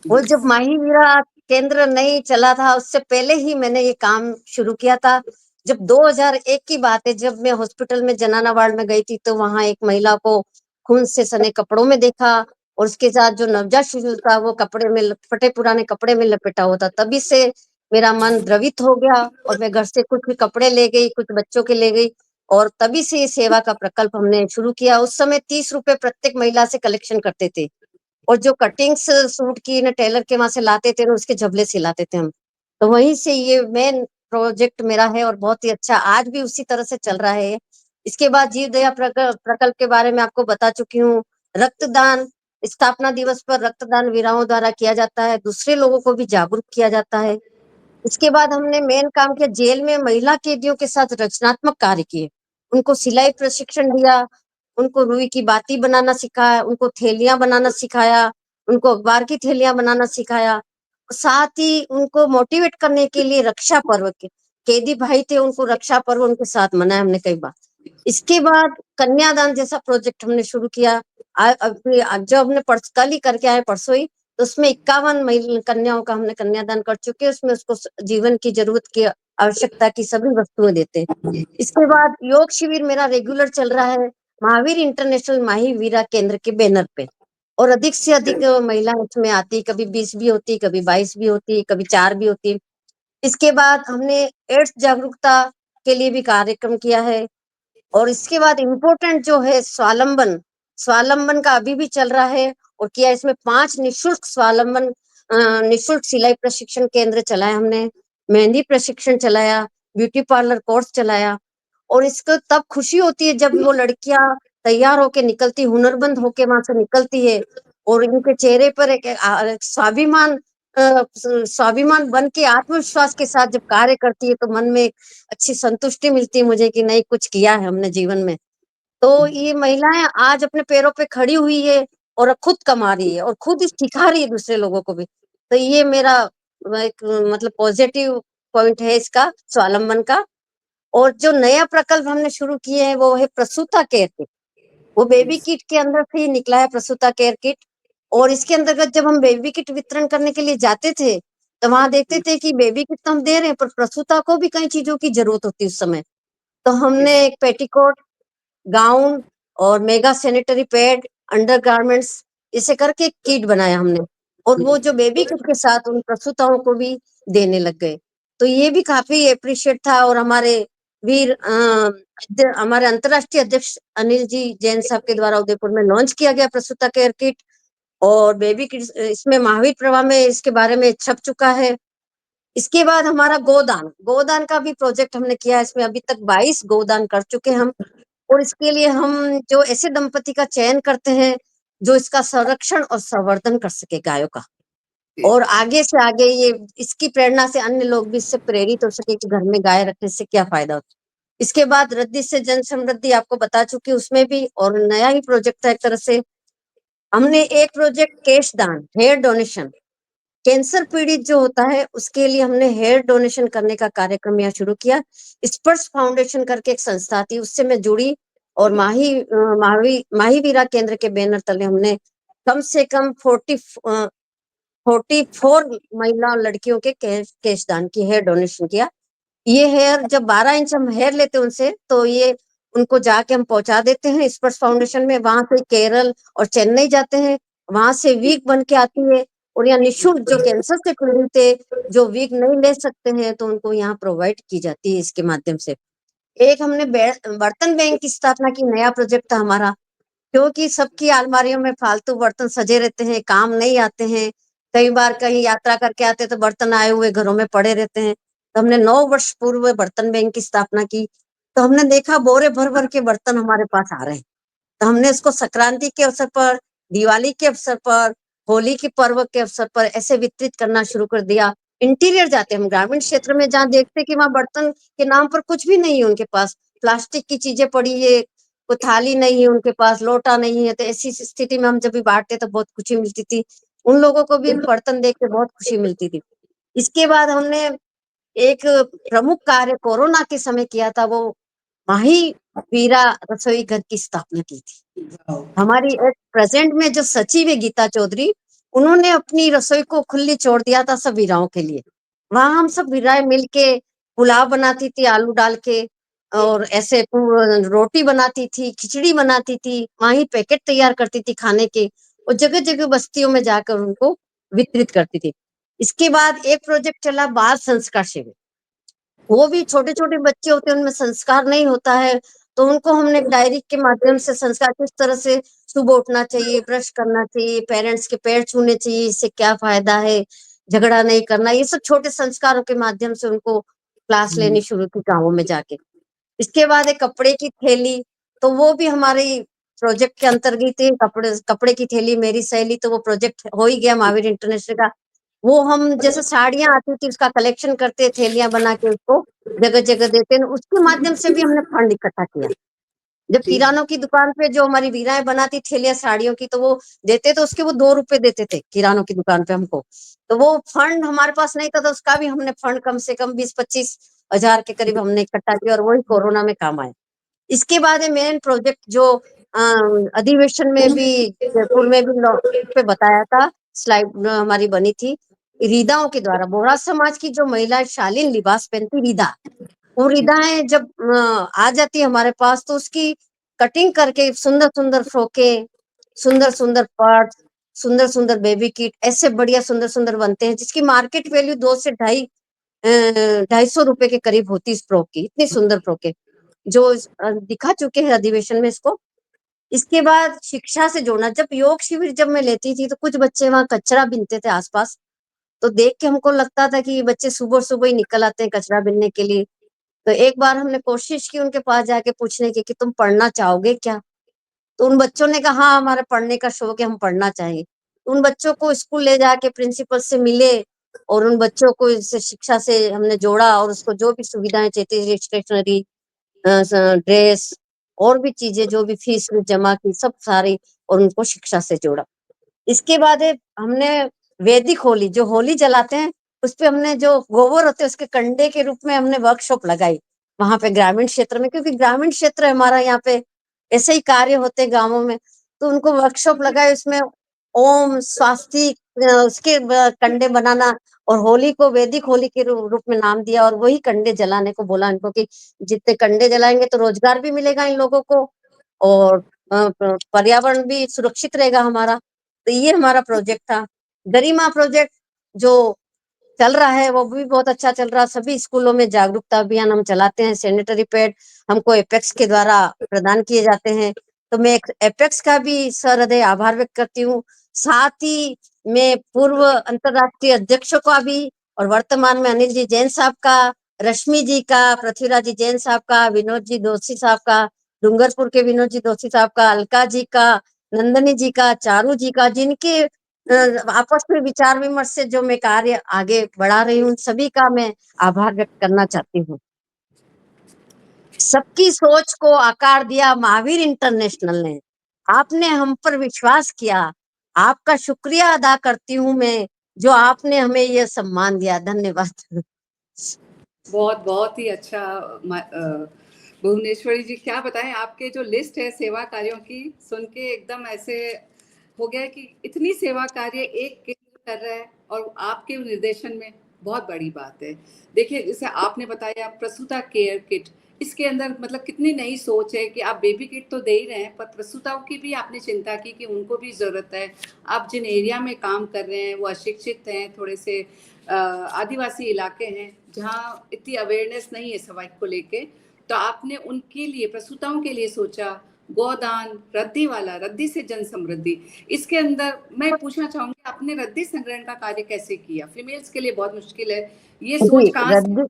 वो जब माही वीरा केंद्र नहीं चला था, उससे पहले ही मैंने ये काम शुरू किया था। जब 2001 की बात है, जब मैं हॉस्पिटल में जनाना वार्ड में गई थी, तो वहां एक महिला को खून से सने कपड़ों में देखा, और उसके साथ जो नवजात शिशु था वो कपड़े में फटे पुराने कपड़े में लपेटा हुआ था। तभी से मेरा मन द्रवित हो गया, और मैं घर से कुछ भी कपड़े ले गई, कुछ बच्चों के ले गई, और तभी से ये सेवा का प्रकल्प हमने शुरू किया। उस समय ₹30 प्रत्येक महिला से कलेक्शन करते थे, और जो कटिंग्स सूट की ना टेलर के वहां से लाते थे ना, उसके झबले सिलाते थे हम। तो वहीं से ये मेन प्रोजेक्ट मेरा है, और बहुत ही अच्छा आज भी उसी तरह से चल रहा है। इसके बाद जीव दया प्रकल्प के बारे में आपको बता चुकी हूँ। रक्तदान, स्थापना दिवस पर रक्तदान वीराओं द्वारा किया जाता है, दूसरे लोगों को भी जागरूक किया जाता है। इसके बाद हमने मेन काम किया, जेल में महिला कैदियों के साथ रचनात्मक कार्य किए, उनको सिलाई प्रशिक्षण दिया, उनको रुई की बाती बनाना सिखाया, उनको थैलियां बनाना सिखाया, उनको अखबार की थैलियां बनाना सिखाया। साथ ही उनको मोटिवेट करने के लिए रक्षा पर्व के कैदी भाई थे, उनको रक्षा पर्व उनके साथ मनाया हमने कई बार। इसके बाद कन्यादान जैसा प्रोजेक्ट हमने शुरू किया। अभी जो हमने कल ही करके आए, परसों ही, तो उसमें 51 महिला कन्याओं का हमने कन्यादान कर चुके हैं। उसमें उसको जीवन की जरूरत की आवश्यकता की सभी वस्तुएं देते हैं। इसके बाद योग शिविर मेरा रेगुलर चल रहा है, महावीर इंटरनेशनल माही वीरा केंद्र के बैनर पे, और अधिक से अधिक महिलाएं इसमें आती, कभी 20 भी होती, कभी 22 भी होती, कभी 4 भी होती। इसके बाद हमने एड्स जागरूकता के लिए भी कार्यक्रम किया है। और इसके बाद इम्पोर्टेंट जो है स्वावलंबन, स्वावलंबन का अभी भी चल रहा है, और किया इसमें 5 निःशुल्क स्वावलंबन निःशुल्क सिलाई प्रशिक्षण केंद्र चलाया हमने, मेहंदी प्रशिक्षण चलाया, ब्यूटी पार्लर कोर्स चलाया। और इसको तब खुशी होती है जब वो लड़कियां तैयार होके निकलती, हुनरमंद होके वहां से निकलती है, और इनके चेहरे पर एक स्वाभिमान, स्वाभिमान बन के आत्मविश्वास के साथ जब कार्य करती है, तो मन में एक अच्छी संतुष्टि मिलती है मुझे कि नहीं कुछ किया है हमने जीवन में। तो ये महिलाएं आज अपने पैरों पे खड़ी हुई है, और अब खुद कमा रही है, और खुद ही सिखा रही है दूसरे लोगों को भी। तो ये मेरा एक मतलब पॉजिटिव पॉइंट है इसका, स्वावलंबन का। और जो नया प्रकल्प हमने शुरू किए हैं वो है प्रसूता केयर किट। वो बेबी किट के अंदर से ही निकला है, प्रसूता केयर किट। और इसके अंतर्गत जब हम बेबी किट वितरण करने के लिए जाते थे, तो वहां देखते थे कि बेबी किट तो हम दे रहे हैं, पर प्रसूता को भी कई चीजों की जरूरत होती है उस समय। तो हमने एक पेटीकोट, गाउन और मेगा सैनिटरी पैड, अंडरगारमेंट्स इसे करके एक किट बनाया हमने, और वो जो बेबी किट के साथ उन प्रसूताओं को भी देने लग गए। तो ये भी काफी अप्रिशिएट था। और हमारे वीर हमारे अंतर्राष्ट्रीय अध्यक्ष अनिल जी जैन साहब के द्वारा उदयपुर में लॉन्च किया गया प्रसूता केयर किट, और बेबी किट इसमें महावीर प्रभा में इसके बारे में छप चुका है। इसके बाद हमारा गोदान, गोदान का भी प्रोजेक्ट हमने किया है। इसमें अभी तक 22 गोदान कर चुके हैं हम। और इसके लिए हम जो ऐसे दंपति का चयन करते हैं जो इसका संरक्षण और संवर्धन कर सके गायों का, और आगे से आगे ये इसकी प्रेरणा से अन्य लोग भी इससे प्रेरित हो सके कि घर में गाय रखने से क्या फायदा होता है। इसके बाद रद्दी से जन समृद्धि आपको बता चुकी, उसमें भी और नया ही प्रोजेक्ट है एक तरह से। हमने एक प्रोजेक्ट केश दान, हेयर डोनेशन, कैंसर पीड़ित जो होता है उसके लिए हमने हेयर डोनेशन करने का कार्यक्रम यहाँ शुरू किया। स्पर्श फाउंडेशन करके एक संस्था थी, उससे मैं जुड़ी, और माहीवीरा केंद्र के बैनर तले हमने कम से कम 44 महिला और लड़कियों के केश दान की, हेयर डोनेशन किया। ये हेयर जब 12 इंच हम हेयर लेते हैं उनसे, तो ये उनको जाके हम पहुंचा देते हैं स्पर्श फाउंडेशन में। वहां से केरल और चेन्नई जाते हैं, वहां से वीक बन के आती है, और यहाँ निःशुल्क जो कैंसर से पीड़ित है, जो वीक नहीं ले सकते हैं, तो उनको यहाँ प्रोवाइड की जाती है इसके माध्यम से। एक हमने बर्तन बैंक की स्थापना की, नया प्रोजेक्ट था हमारा, क्योंकि सबकी अलमारियों में फालतू बर्तन सजे रहते हैं, काम नहीं आते हैं। कई बार कहीं यात्रा करके आते तो बर्तन आए हुए घरों में पड़े रहते हैं। तो हमने 9 वर्ष पूर्व बर्तन बैंक की स्थापना की। तो हमने देखा बोरे भर भर के बर्तन हमारे पास आ रहे हैं। तो हमने इसको संक्रांति के अवसर पर, दिवाली के अवसर पर, होली के पर्व के अवसर पर ऐसे वितरित करना शुरू कर दिया। इंटीरियर जाते हम ग्रामीण क्षेत्र में, जहाँ देखते कि वहां बर्तन के नाम पर कुछ भी नहीं है उनके पास, प्लास्टिक की चीजें पड़ी है, कोई थाली नहीं है उनके पास, लोटा नहीं है। तो ऐसी स्थिति में हम जब भी बांटते तो बहुत खुशी मिलती थी, उन लोगों को भी बर्तन देख के बहुत खुशी मिलती थी। इसके बाद हमने एक प्रमुख कार्य कोरोना के समय किया था, वो माही वीरा रसोई घर की स्थापना की थी। हमारी एक प्रेजेंट में जो सचिव है गीता चौधरी, उन्होंने अपनी रसोई को खुली छोड़ दिया था सब वीराओं के लिए। वहां हम सब वीराएं मिलके पुलाव बनाती थी आलू डाल के, और ऐसे रोटी बनाती थी, खिचड़ी बनाती थी, वहीं पैकेट तैयार करती थी खाने के, और जगह जगह बस्तियों में जाकर उनको वितरित करती थी। इसके बाद एक प्रोजेक्ट चला बाल संस्कार शिविर। वो भी छोटे छोटे बच्चे होते हैं, उनमें संस्कार नहीं होता है, तो उनको हमने एक डायरी के माध्यम से संस्कार किस तरह से सुबह उठना चाहिए, ब्रश करना चाहिए, पेरेंट्स के पैर छूने चाहिए, इससे क्या फायदा है, झगड़ा नहीं करना, ये सब छोटे संस्कारों के माध्यम से उनको क्लास लेनी शुरू की गाँवों में जाके। इसके बाद एक कपड़े की थैली, तो वो भी हमारी प्रोजेक्ट के अंतर्गत ही, कपड़े कपड़े की थैली मेरी सहेली, तो वो प्रोजेक्ट हो ही गया महावीर इंटरनेशनल का। वो हम जैसे साड़ियां आती थी उसका कलेक्शन करते, थैलियां बना के उसको जगह जगह देते हैं, उसके माध्यम से भी हमने फंड इकट्ठा किया। जब किरानों की दुकान पे जो हमारी वीराएं बनाती थैलियां साड़ियों की, तो वो देते, तो उसके वो 2 रुपए देते थे किरानों की दुकान पे हमको। तो वो फंड हमारे पास नहीं था, तो उसका भी हमने फंड कम से कम 20-25 हजार के करीब हमने इकट्ठा किया, और वही कोरोना में काम आया। इसके बाद मेन प्रोजेक्ट जो अधिवेशन में भी जयपुर में भी पे बताया था, स्लाइड हमारी बनी थी, रीदाओं के द्वारा बोहरा समाज की जो महिलाएं शालीन लिबास पहनती रीदा, वो रिदाएं जब आ जाती है हमारे पास, तो उसकी कटिंग करके सुंदर सुंदर फ्रॉके, सुंदर सुंदर पर्स, सुंदर सुंदर बेबी किट, ऐसे बढ़िया सुंदर सुंदर बनते हैं, जिसकी मार्केट वैल्यू 2 से 250 रुपए के करीब होती है इस फ्रॉक की। इतनी सुंदर फ्रॉके जो दिखा चुके हैं अधिवेशन में इसको। इसके बाद शिक्षा से जोड़ना, जब योग शिविर जब मैं लेती थी, तो कुछ बच्चे वहां कचरा बीनते थे आसपास, तो देख के हमको लगता था कि ये बच्चे सुबह सुबह ही निकल आते हैं कचरा बीनने के लिए। तो एक बार हमने कोशिश की उनके पास जाके पूछने की कि तुम पढ़ना चाहोगे क्या? तो उन बच्चों ने कहा हाँ, हमारा पढ़ने का शौक है, हम पढ़ना चाहेंगे। तो उन बच्चों को स्कूल ले जाके प्रिंसिपल से मिले, और उन बच्चों को इस शिक्षा से हमने जोड़ा, और उसको जो भी सुविधाएं चाहिए थी, स्टेशनरी, ड्रेस, और भी चीजें जो भी फीस में जमा की, सब सारी, और उनको शिक्षा से जोड़ा। इसके बाद हमने वैदिक होली, जो होली जलाते हैं, उस पे हमने जो गोबर होते हैं उसके कंडे के रूप में हमने वर्कशॉप लगाई वहां पे ग्रामीण क्षेत्र में, क्योंकि ग्रामीण क्षेत्र हमारा यहाँ पे ऐसे ही कार्य होते हैं गाँवों में, तो उनको वर्कशॉप लगाए, उसमें ओम, स्वास्तिक, उसके कंडे बनाना और होली को वैदिक होली के रूप में नाम दिया और वही कंडे जलाने को बोला इनको कि जितने कंडे जलाएंगे तो रोजगार भी मिलेगा इन लोगों को और पर्यावरण भी सुरक्षित रहेगा हमारा। तो ये हमारा प्रोजेक्ट था। गरिमा प्रोजेक्ट जो चल रहा है वो भी बहुत अच्छा चल रहा है। सभी स्कूलों में जागरूकता अभियान हम चलाते हैं। सैनिटरी पैड हमको एपेक्स के द्वारा प्रदान किए जाते हैं। तो मैं एपेक्स का भी सहृदय आभार व्यक्त करती हूँ। साथ ही मैं पूर्व अंतर्राष्ट्रीय अध्यक्षों का भी और वर्तमान में अनिल जी जैन साहब का, रश्मि जी का, पृथ्वीराज जी जैन साहब का, विनोद जी दोषी साहब का, डूंगरपुर के विनोद जी दोषी साहब का, अलका जी का, नंदनी जी का, चारू जी का, जिनके आपस में विचार विमर्श से जो मैं कार्य आगे बढ़ा रही हूँ, सभी का मैं आभार व्यक्त करना चाहती हूँ। सबकी सोच को आकार दिया महावीर इंटरनेशनल ने। आपने हम पर विश्वास किया। आपका शुक्रिया अदा करती हूँ मैं, जो आपने हमें यह सम्मान दिया। धन्यवाद। बहुत बहुत ही अच्छा भुवनेश्वरी जी, क्या बताएं, आपके जो लिस्ट है सेवा कार्यों की सुन के एकदम ऐसे हो गया कि इतनी सेवा कार्य एक केंद्र कर रहा है और आपके निर्देशन में, बहुत बड़ी बात है। देखिए, जैसे आपने बताया प्रसूता केयर किट, इसके अंदर मतलब कितनी नई सोच है कि आप बेबी किट तो दे ही रहे हैं पर प्रसूताओं की भी आपने चिंता की कि उनको भी ज़रूरत है। आप जिन एरिया में काम कर रहे हैं वो अशिक्षित हैं, थोड़े से आदिवासी इलाके हैं जहाँ इतनी अवेयरनेस नहीं है सफाई को लेके, तो आपने उनके लिए, प्रसूताओं के लिए सोचा। गोदान, रद्दी वाला, रद्दी से जन समृद्धि, इसके अंदर मैं पूछना चाहूंगी आपने रद्दी संग्रहण का कार्य कैसे किया? फीमेल्स के लिए बहुत मुश्किल है, ये सोच जी, कहाँ से, रद्दी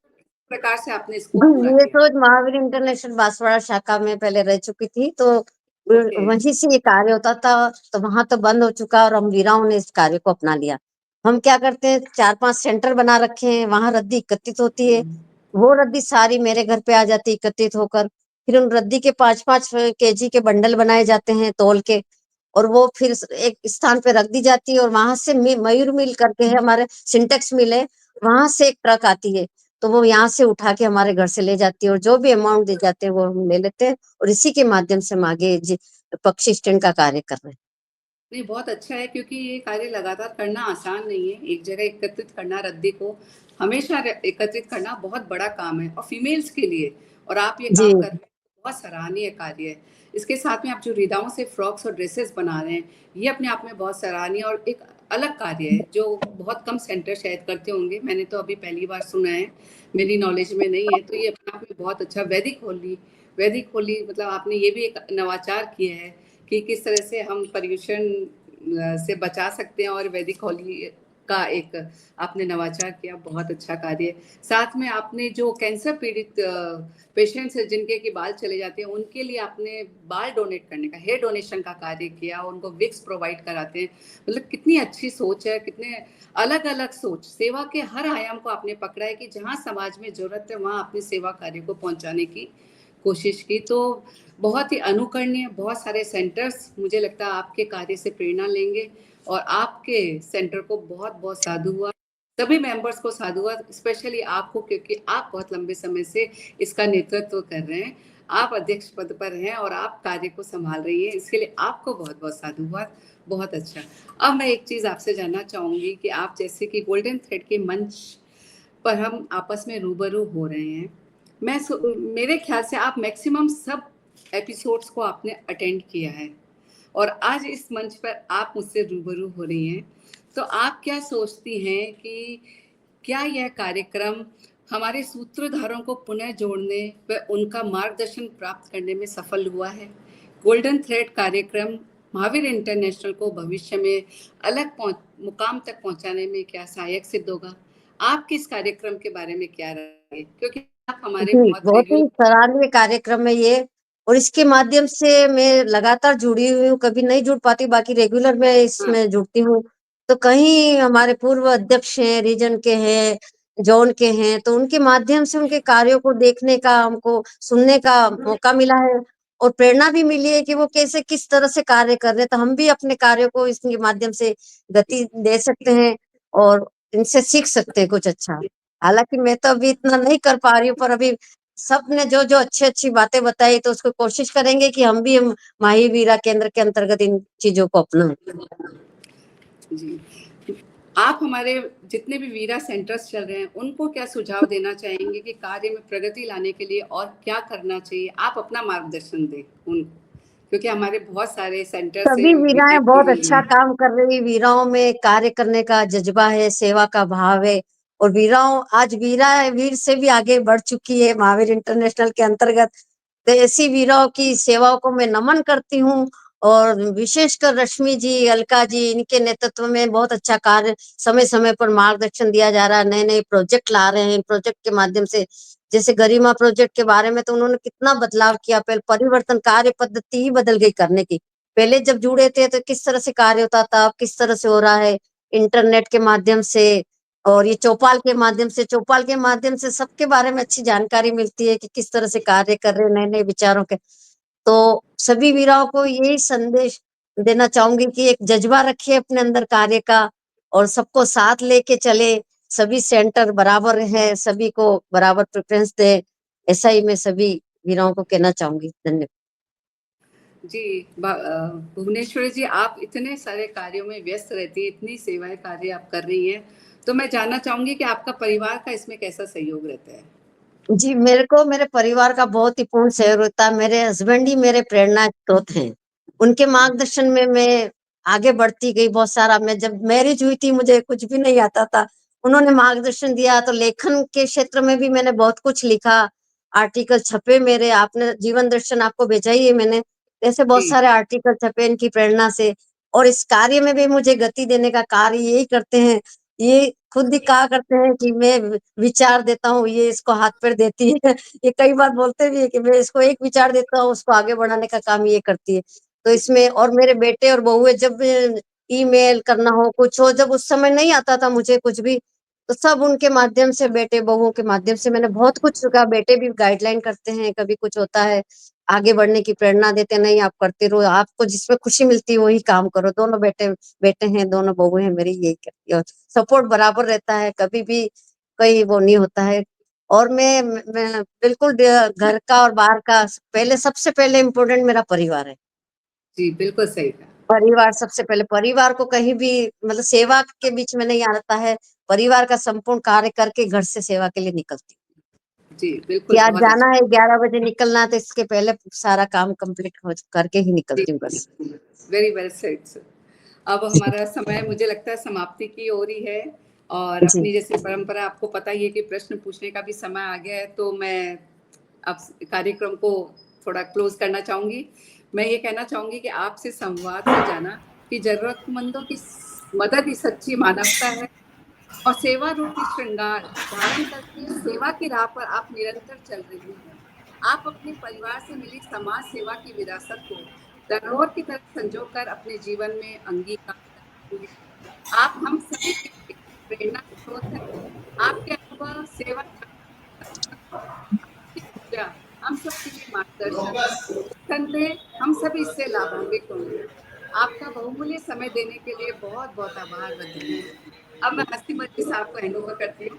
प्रकार से आपने इसको पूरा ये किया? सोच महावीर इंटरनेशनल बांसवाड़ा शाखा में पहले रह चुकी थी, तो ओके। वहीं से ये कार्य होता था। तो वहां तो बंद हो चुका और हम वीराओं ने इस कार्य को अपना लिया। हम क्या करते हैं, 4-5 सेंटर बना रखे हैं, वहां रद्दी एकत्रित होती है। वो रद्दी सारी मेरे घर पे आ जाती है एकत्रित होकर। फिर उन रद्दी के 5-5 केजी के बंडल बनाए जाते हैं तौल के, और वो फिर एक स्थान पे रख दी जाती है। और वहां से मयूर मिल करके है, हमारे सिंटेक्स मिल है, वहां से एक ट्रक आती है, तो वो यहाँ से उठा के हमारे घर से ले जाती है और जो भी अमाउंट दे जाते हैं वो हम ले लेते हैं और इसी के माध्यम से हम आगे पक्षी स्टैंड का कार्य कर रहे हैं। नहीं, बहुत अच्छा है क्योंकि ये कार्य लगातार करना आसान नहीं है। एक जगह एकत्रित करना रद्दी को, हमेशा एकत्रित करना बहुत बड़ा काम है और फीमेल्स के लिए, और आप ये जी काम कर रहे हैं, बहुत सराहनीय कार्य है। इसके साथ में आप जो रिदाओं से फ्रॉक्स और ड्रेसेस बना रहे हैं, ये अपने आप में बहुत सराहनीय और एक अलग कार्य है जो बहुत कम सेंटर शायद करते होंगे। मैंने तो अभी पहली बार सुना है, मेरी नॉलेज में नहीं है, तो ये अपने आप में बहुत अच्छा। वैदिक होली मतलब आपने ये भी एक नवाचार किया है कि किस तरह से हम पर्यूषण से बचा सकते हैं, और वैदिक होली का एक आपने नवाचार किया, बहुत अच्छा कार्य। साथ में आपने जो कैंसर पीड़ित पेशेंट्स हैं जिनके कि बाल चले जाते हैं, उनके लिए आपने बाल डोनेट करने का, हेयर डोनेशन का कार्य किया, उनको विक्स प्रोवाइड कराते हैं। मतलब कितनी अच्छी सोच है, कितने अलग अलग सोच, सेवा के हर आयाम को आपने पकड़ा है कि जहाँ समाज में जरूरत है वहाँ अपनी सेवा कार्य को पहुँचाने की कोशिश की। तो बहुत ही अनुकरणीय, बहुत सारे सेंटर्स मुझे लगता है आपके कार्य से प्रेरणा लेंगे और आपके सेंटर को बहुत बहुत साधुवाद, सभी मेंबर्स को साधुवाद, स्पेशली आपको क्योंकि आप बहुत लंबे समय से इसका नेतृत्व कर रहे हैं, आप अध्यक्ष पद पर हैं और आप कार्य को संभाल रही हैं, इसके लिए आपको बहुत बहुत साधुवाद। बहुत अच्छा। अब मैं एक चीज़ आपसे जानना चाहूँगी कि आप जैसे कि गोल्डन थ्रेड के मंच पर हम आपस में रूबरू हो रहे हैं, मेरे ख्याल से आप मैक्सिमम सब एपिसोड्स को आपने अटेंड किया है और आज इस मंच पर आप मुझसे रूबरू हो रही हैं, तो आप क्या सोचती हैं कि क्या यह कार्यक्रम हमारे सूत्रधारों को पुनः जोड़ने व उनका मार्गदर्शन प्राप्त करने में सफल हुआ है? गोल्डन थ्रेड कार्यक्रम महावीर इंटरनेशनल को भविष्य में अलग मुकाम तक पहुंचाने में क्या सहायक सिद्ध होगा? आपके इस कार्यक्रम के बारे में क्या राय है? क्योंकि आप हमारे जी, बहुत बहुत ही रेगुलर। सराहनीय कार्यक्रम है ये, और इसके माध्यम से मैं लगातार जुड़ी हुई हूँ। कभी नहीं जुड़ पाती, बाकी रेगुलर मैं हाँ, इसमें जुड़ती हूँ। तो कहीं हमारे पूर्व अध्यक्ष हैं, रीजन के हैं, जोन के हैं, तो उनके माध्यम से उनके कार्यों को देखने का, हमको सुनने का मौका मिला है और प्रेरणा भी मिली है कि वो कैसे किस तरह से कार्य कर रहे हैं। तो हम भी अपने कार्यों को इसके माध्यम से गति दे सकते हैं और इनसे सीख सकते हैं कुछ अच्छा। हालांकि मैं तो अभी इतना नहीं कर पा रही हूँ, पर अभी सबने जो जो अच्छी अच्छी बातें बताई, तो उसको कोशिश करेंगे कि हम भी माही वीरा केंद्र के अंतर्गत इन चीजों को अपनाएं। जी। आप हमारे जितने भी वीरा सेंटर्स चल रहे हैं उनको क्या सुझाव देना चाहेंगे कि कार्य में प्रगति लाने के लिए और क्या करना चाहिए? आप अपना मार्गदर्शन दें उनको, क्योंकि हमारे बहुत सारे सेंटर से सभी वीराएं वीराएं बहुत जुड़ी हुई अच्छा हैं। काम कर रही। वीराओं में कार्य करने का जज्बा है, सेवा का भाव है, और वीराओं आज वीर से भी आगे बढ़ चुकी है महावीर इंटरनेशनल के अंतर्गत। तो ऐसी वीराओं की सेवाओं को मैं नमन करती हूँ। और विशेषकर रश्मि जी, अलका जी, इनके नेतृत्व में बहुत अच्छा कार्य समय समय पर मार्गदर्शन दिया जा रहा है। नए नए प्रोजेक्ट ला रहे हैं। इन प्रोजेक्ट के माध्यम से जैसे गरिमा प्रोजेक्ट के बारे में तो उन्होंने कितना बदलाव किया। पहले परिवर्तन, कार्य पद्धति ही बदल गई करने की। पहले जब जुड़े थे तो किस तरह से कार्य होता था, अब किस तरह से हो रहा है इंटरनेट के माध्यम से। और ये चौपाल के माध्यम से सबके बारे में अच्छी जानकारी मिलती है कि किस तरह से कार्य कर रहे हैं नए नए विचारों के। तो सभी वीराओं को यही संदेश देना चाहूंगी कि एक जज्बा रखिए अपने अंदर कार्य का, और सबको साथ लेके चले। सभी सेंटर बराबर है, सभी को बराबर प्रेफरेंस दे। ऐसा ही मैं सभी वीराओं को कहना चाहूंगी। धन्यवाद जी, भुवनेश्वरी जी, आप इतने सारे कार्यों में व्यस्त रहती है, इतनी सेवाएं कार्य आप कर रही हैं, तो मैं जानना चाहूंगी कि आपका परिवार का इसमें कैसा सहयोग रहता है? जी। मेरे को मेरे परिवार का बहुत ही पूर्ण सहयोग होता है। मेरे हस्बैंड ही मेरे प्रेरणा स्रोत हैं। उनके मार्गदर्शन में मैं आगे बढ़ती गई बहुत सारा। मैं जब मैरिज हुई थी मुझे कुछ भी नहीं आता था, उन्होंने मार्गदर्शन दिया। तो लेखन के क्षेत्र में भी मैंने बहुत कुछ लिखा, आर्टिकल छपे मेरे। आपने जीवन दर्शन आपको भेजा ही है मैंने, ऐसे बहुत जी, सारे आर्टिकल छपे इनकी प्रेरणा से। और इस कार्य में भी मुझे गति देने का कार्य यही करते हैं। ये खुद ही कहा करते हैं कि मैं विचार देता हूँ, ये इसको हाथ पैर देती है। ये कई बार बोलते भी है कि मैं इसको एक विचार देता हूँ, उसको आगे बढ़ाने का काम ये करती है। तो इसमें और मेरे बेटे और बहुएं जब ईमेल करना हो, कुछ हो, जब उस समय नहीं आता था मुझे कुछ भी, तो सब उनके माध्यम से, बेटे बहुओं के माध्यम से मैंने बहुत कुछ सीखा। बेटे भी गाइडलाइन करते हैं, कभी कुछ होता है आगे बढ़ने की प्रेरणा देते हैं, नहीं आप करते रहो, आपको जिसमें खुशी मिलती है वही काम करो। दोनों बेटे बेटे हैं, दोनों बहुएं हैं मेरी, यही करती है। और सपोर्ट बराबर रहता है, कभी भी कोई वो नहीं होता है। और मैं बिल्कुल घर का और बाहर का, पहले सबसे पहले इम्पोर्टेंट मेरा परिवार है। जी, बिल्कुल सही कहा। परिवार सबसे पहले, परिवार को कहीं भी मतलब सेवा के बीच में नहीं आता है। परिवार का संपूर्ण कार्य करके घर से सेवा के लिए निकलती हूँ। जी, कि बिल्कुल, आज बहुत जाना अच्छा। है 11 बजे निकलना है, तो इसके पहले सारा काम कंप्लीट करके ही जी, निकलती हूँ बस। Very well said sir. अब हमारा समय मुझे लगता है समाप्ति की ओर ही है, और जी अपनी जैसे परंपरा आपको पता ही है कि प्रश्न पूछने का भी समय आ गया है, तो मैं अब कार्यक्रम को थोड़ा क्लोज करना चाहूंगी। मैं ये कहना चाहूंगी कि आपसे संवाद से जाना कि जरूरतमंदों की मदद ही सच्ची मानवता है, और सेवा रूपी श्रृंगार धारण करके सेवा की राह पर आप निरंतर चल रही हैं। आप अपने परिवार से मिली समाज सेवा की विरासत को धरोहर की तरह संजो कर अपने जीवन में अंगीकार कर रही हैं। आप हम सभी के लिए प्रेरणा स्रोत है। आपके अनुभव, सेवा, आपकी ऊर्जा हम सबके लिए मार्गदर्शन है। निस्संदेह हम सभी इससे लाभान्वित होंगे। आपका बहुमूल्य समय देने के लिए बहुत बहुत आभार व धन्यवाद। अब मैं हस्तिमती साहब को हैंड ओवर करती हूँ।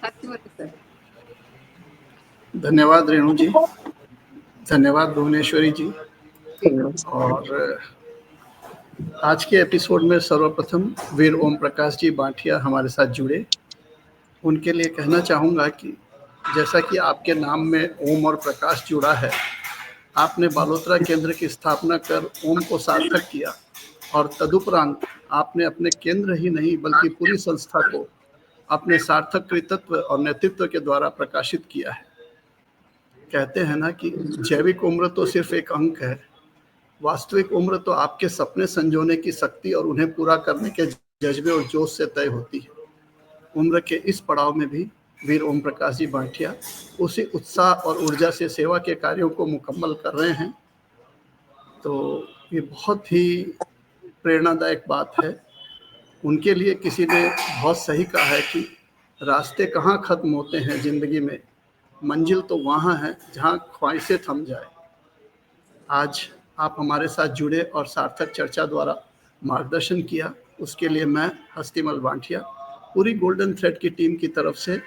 हस्तिमती सर। धन्यवाद रेणु जी, धन्यवाद भुवनेश्वरी जी। जी, और आज के एपिसोड में सर्वप्रथम वीर ओम प्रकाश जी बांठिया हमारे साथ जुड़े। उनके लिए कहना चाहूँगा कि जैसा कि आपके नाम में ओम और प्रकाश जुड़ा है, आपने बालोतरा केंद्र की स्थापना कर ओम को सार्थक किया, और तदुपरांत आपने अपने केंद्र ही नहीं बल्कि पूरी संस्था को अपने सार्थक कृतित्व और नेतृत्व के द्वारा प्रकाशित किया है। कहते हैं ना कि जैविक उम्र तो सिर्फ एक अंक है, वास्तविक उम्र तो आपके सपने संजोने की शक्ति और उन्हें पूरा करने के जज्बे और जोश से तय होती है। उम्र के इस पड़ाव में भी वीर ओम प्रकाश जी बांठिया उसी उत्साह और ऊर्जा से सेवा के कार्यों को मुकम्मल कर रहे हैं। तो ये बहुत ही प्रेरणादायक बात है। उनके लिए किसी ने बहुत सही कहा है कि रास्ते कहाँ ख़त्म होते हैं ज़िंदगी में, मंजिल तो वहाँ है जहाँ ख्वाहिशें थम जाए। आज आप हमारे साथ जुड़े और सार्थक चर्चा द्वारा मार्गदर्शन किया, उसके लिए मैं हस्तिमल बांठिया पूरी गोल्डन थ्रेड की टीम की तरफ से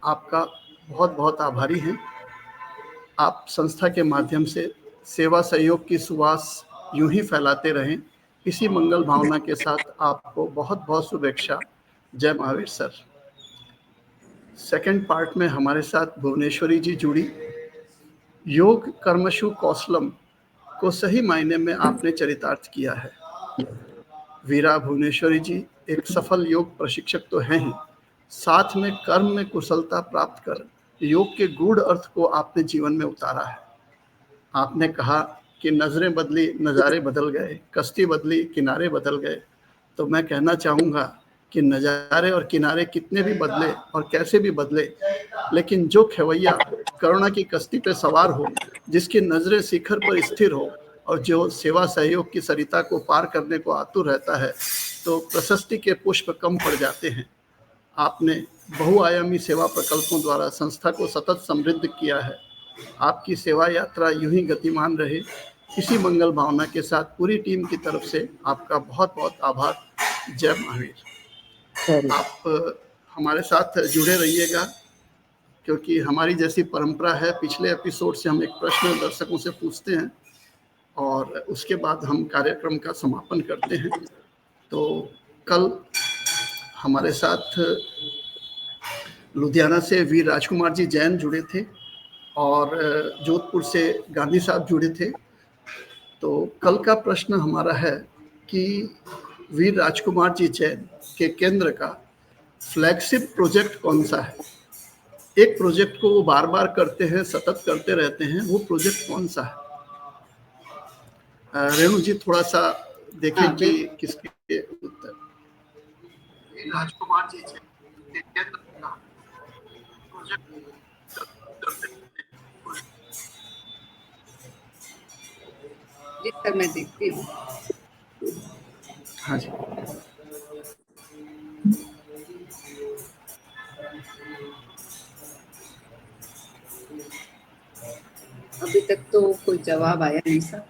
आपका बहुत बहुत आभारी हैं। आप संस्था के माध्यम से सेवा सहयोग की सुवास यूं ही फैलाते रहें, इसी मंगल भावना के साथ आपको बहुत बहुत शुभेच्छा। जय महावीर सर। सेकंड पार्ट में हमारे साथ भुवनेश्वरी जी जुड़ी। योग कर्मशु कौशलम को सही मायने में आपने चरितार्थ किया है। वीरा भुवनेश्वरी जी एक सफल योग प्रशिक्षक तो हैं ही, साथ में कर्म में कुशलता प्राप्त कर योग के गूढ़ अर्थ को आपने जीवन में उतारा है। आपने कहा कि नजरें बदली नज़ारे बदल गए, कश्ती बदली किनारे बदल गए। तो मैं कहना चाहूँगा कि नज़ारे और किनारे कितने भी बदले और कैसे भी बदले, लेकिन जो खेवैया करुणा की कश्ती पे सवार हो, जिसकी नज़रें शिखर पर स्थिर हो और जो सेवा सहयोग की सरिता को पार करने को आतुर रहता है, तो प्रशस्ति के पुष्प कम पड़ जाते हैं। आपने बहुआयामी सेवा प्रकल्पों द्वारा संस्था को सतत समृद्ध किया है। आपकी सेवा यात्रा यूं ही गतिमान रहे, इसी मंगल भावना के साथ पूरी टीम की तरफ से आपका बहुत बहुत आभार। जय महावीर। आप हमारे साथ जुड़े रहिएगा, क्योंकि हमारी जैसी परंपरा है, पिछले एपिसोड से हम एक प्रश्न दर्शकों से पूछते हैं और उसके बाद हम कार्यक्रम का समापन करते हैं। तो कल हमारे साथ लुधियाना से वीर राजकुमार जी जैन जुड़े थे और जोधपुर से गांधी साहब जुड़े थे। तो कल का प्रश्न हमारा है कि वीर राजकुमार जी जैन के केंद्र का फ्लैगशिप प्रोजेक्ट कौन सा है। एक प्रोजेक्ट को वो बार बार करते हैं, सतत करते रहते हैं, वो प्रोजेक्ट कौन सा है। रेणु जी थोड़ा सा देखें कि किसके उत्तर। राजकुमार जी के केंद्र का प्रोजेक्ट जी सर, मैं देखती हूँ। हाँ जी। अभी तक तो कोई जवाब आया नहीं सर।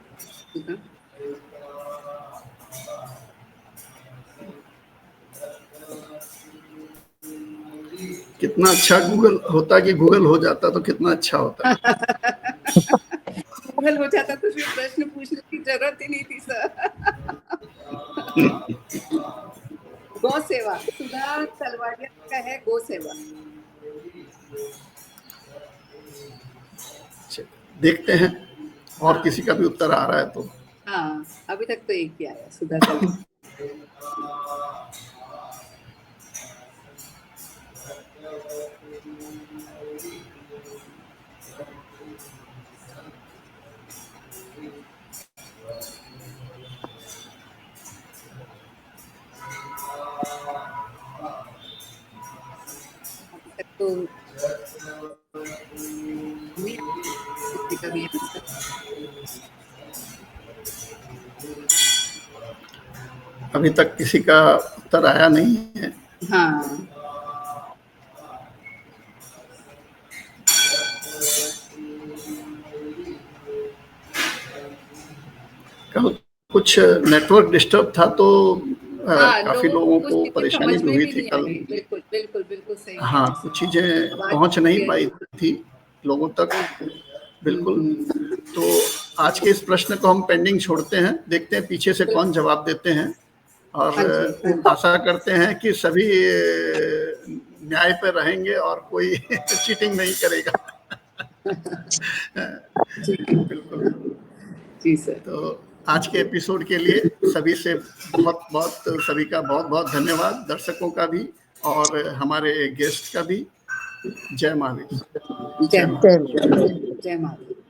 कितना अच्छा गूगल होता कि गूगल हो जाता तो कितना अच्छा होता। गूगल हो जाता तो फिर प्रश्न पूछने की जरूरत ही नहीं थी सर। गौ सेवा, सुधा तलवारिया का है गौ सेवा। देखते हैं और किसी का भी उत्तर आ रहा है तो। हाँ, अभी तक तो एक ही आया, सुधा तलवारिया। तो अभी तक किसी का उत्तर आया नहीं है। हाँ, कल कुछ नेटवर्क डिस्टर्ब था तो काफी लोगों को परेशानी भी हुई थी कल। बिल्कुल बिल्कुल बिल्कुल सही। हाँ, कुछ चीजें पहुंच नहीं पाई थी लोगों तक। बिल्कुल। तो आज के इस प्रश्न को हम पेंडिंग छोड़ते हैं, देखते हैं पीछे से कौन जवाब देते हैं और आशा करते हैं कि सभी न्याय पर रहेंगे और कोई चीटिंग नहीं करेगा। बिल्कुल जी सर। तो आज के एपिसोड के लिए सभी से सभी का बहुत बहुत धन्यवाद, दर्शकों का भी और हमारे गेस्ट का भी। जय महावीर। जय महावीर।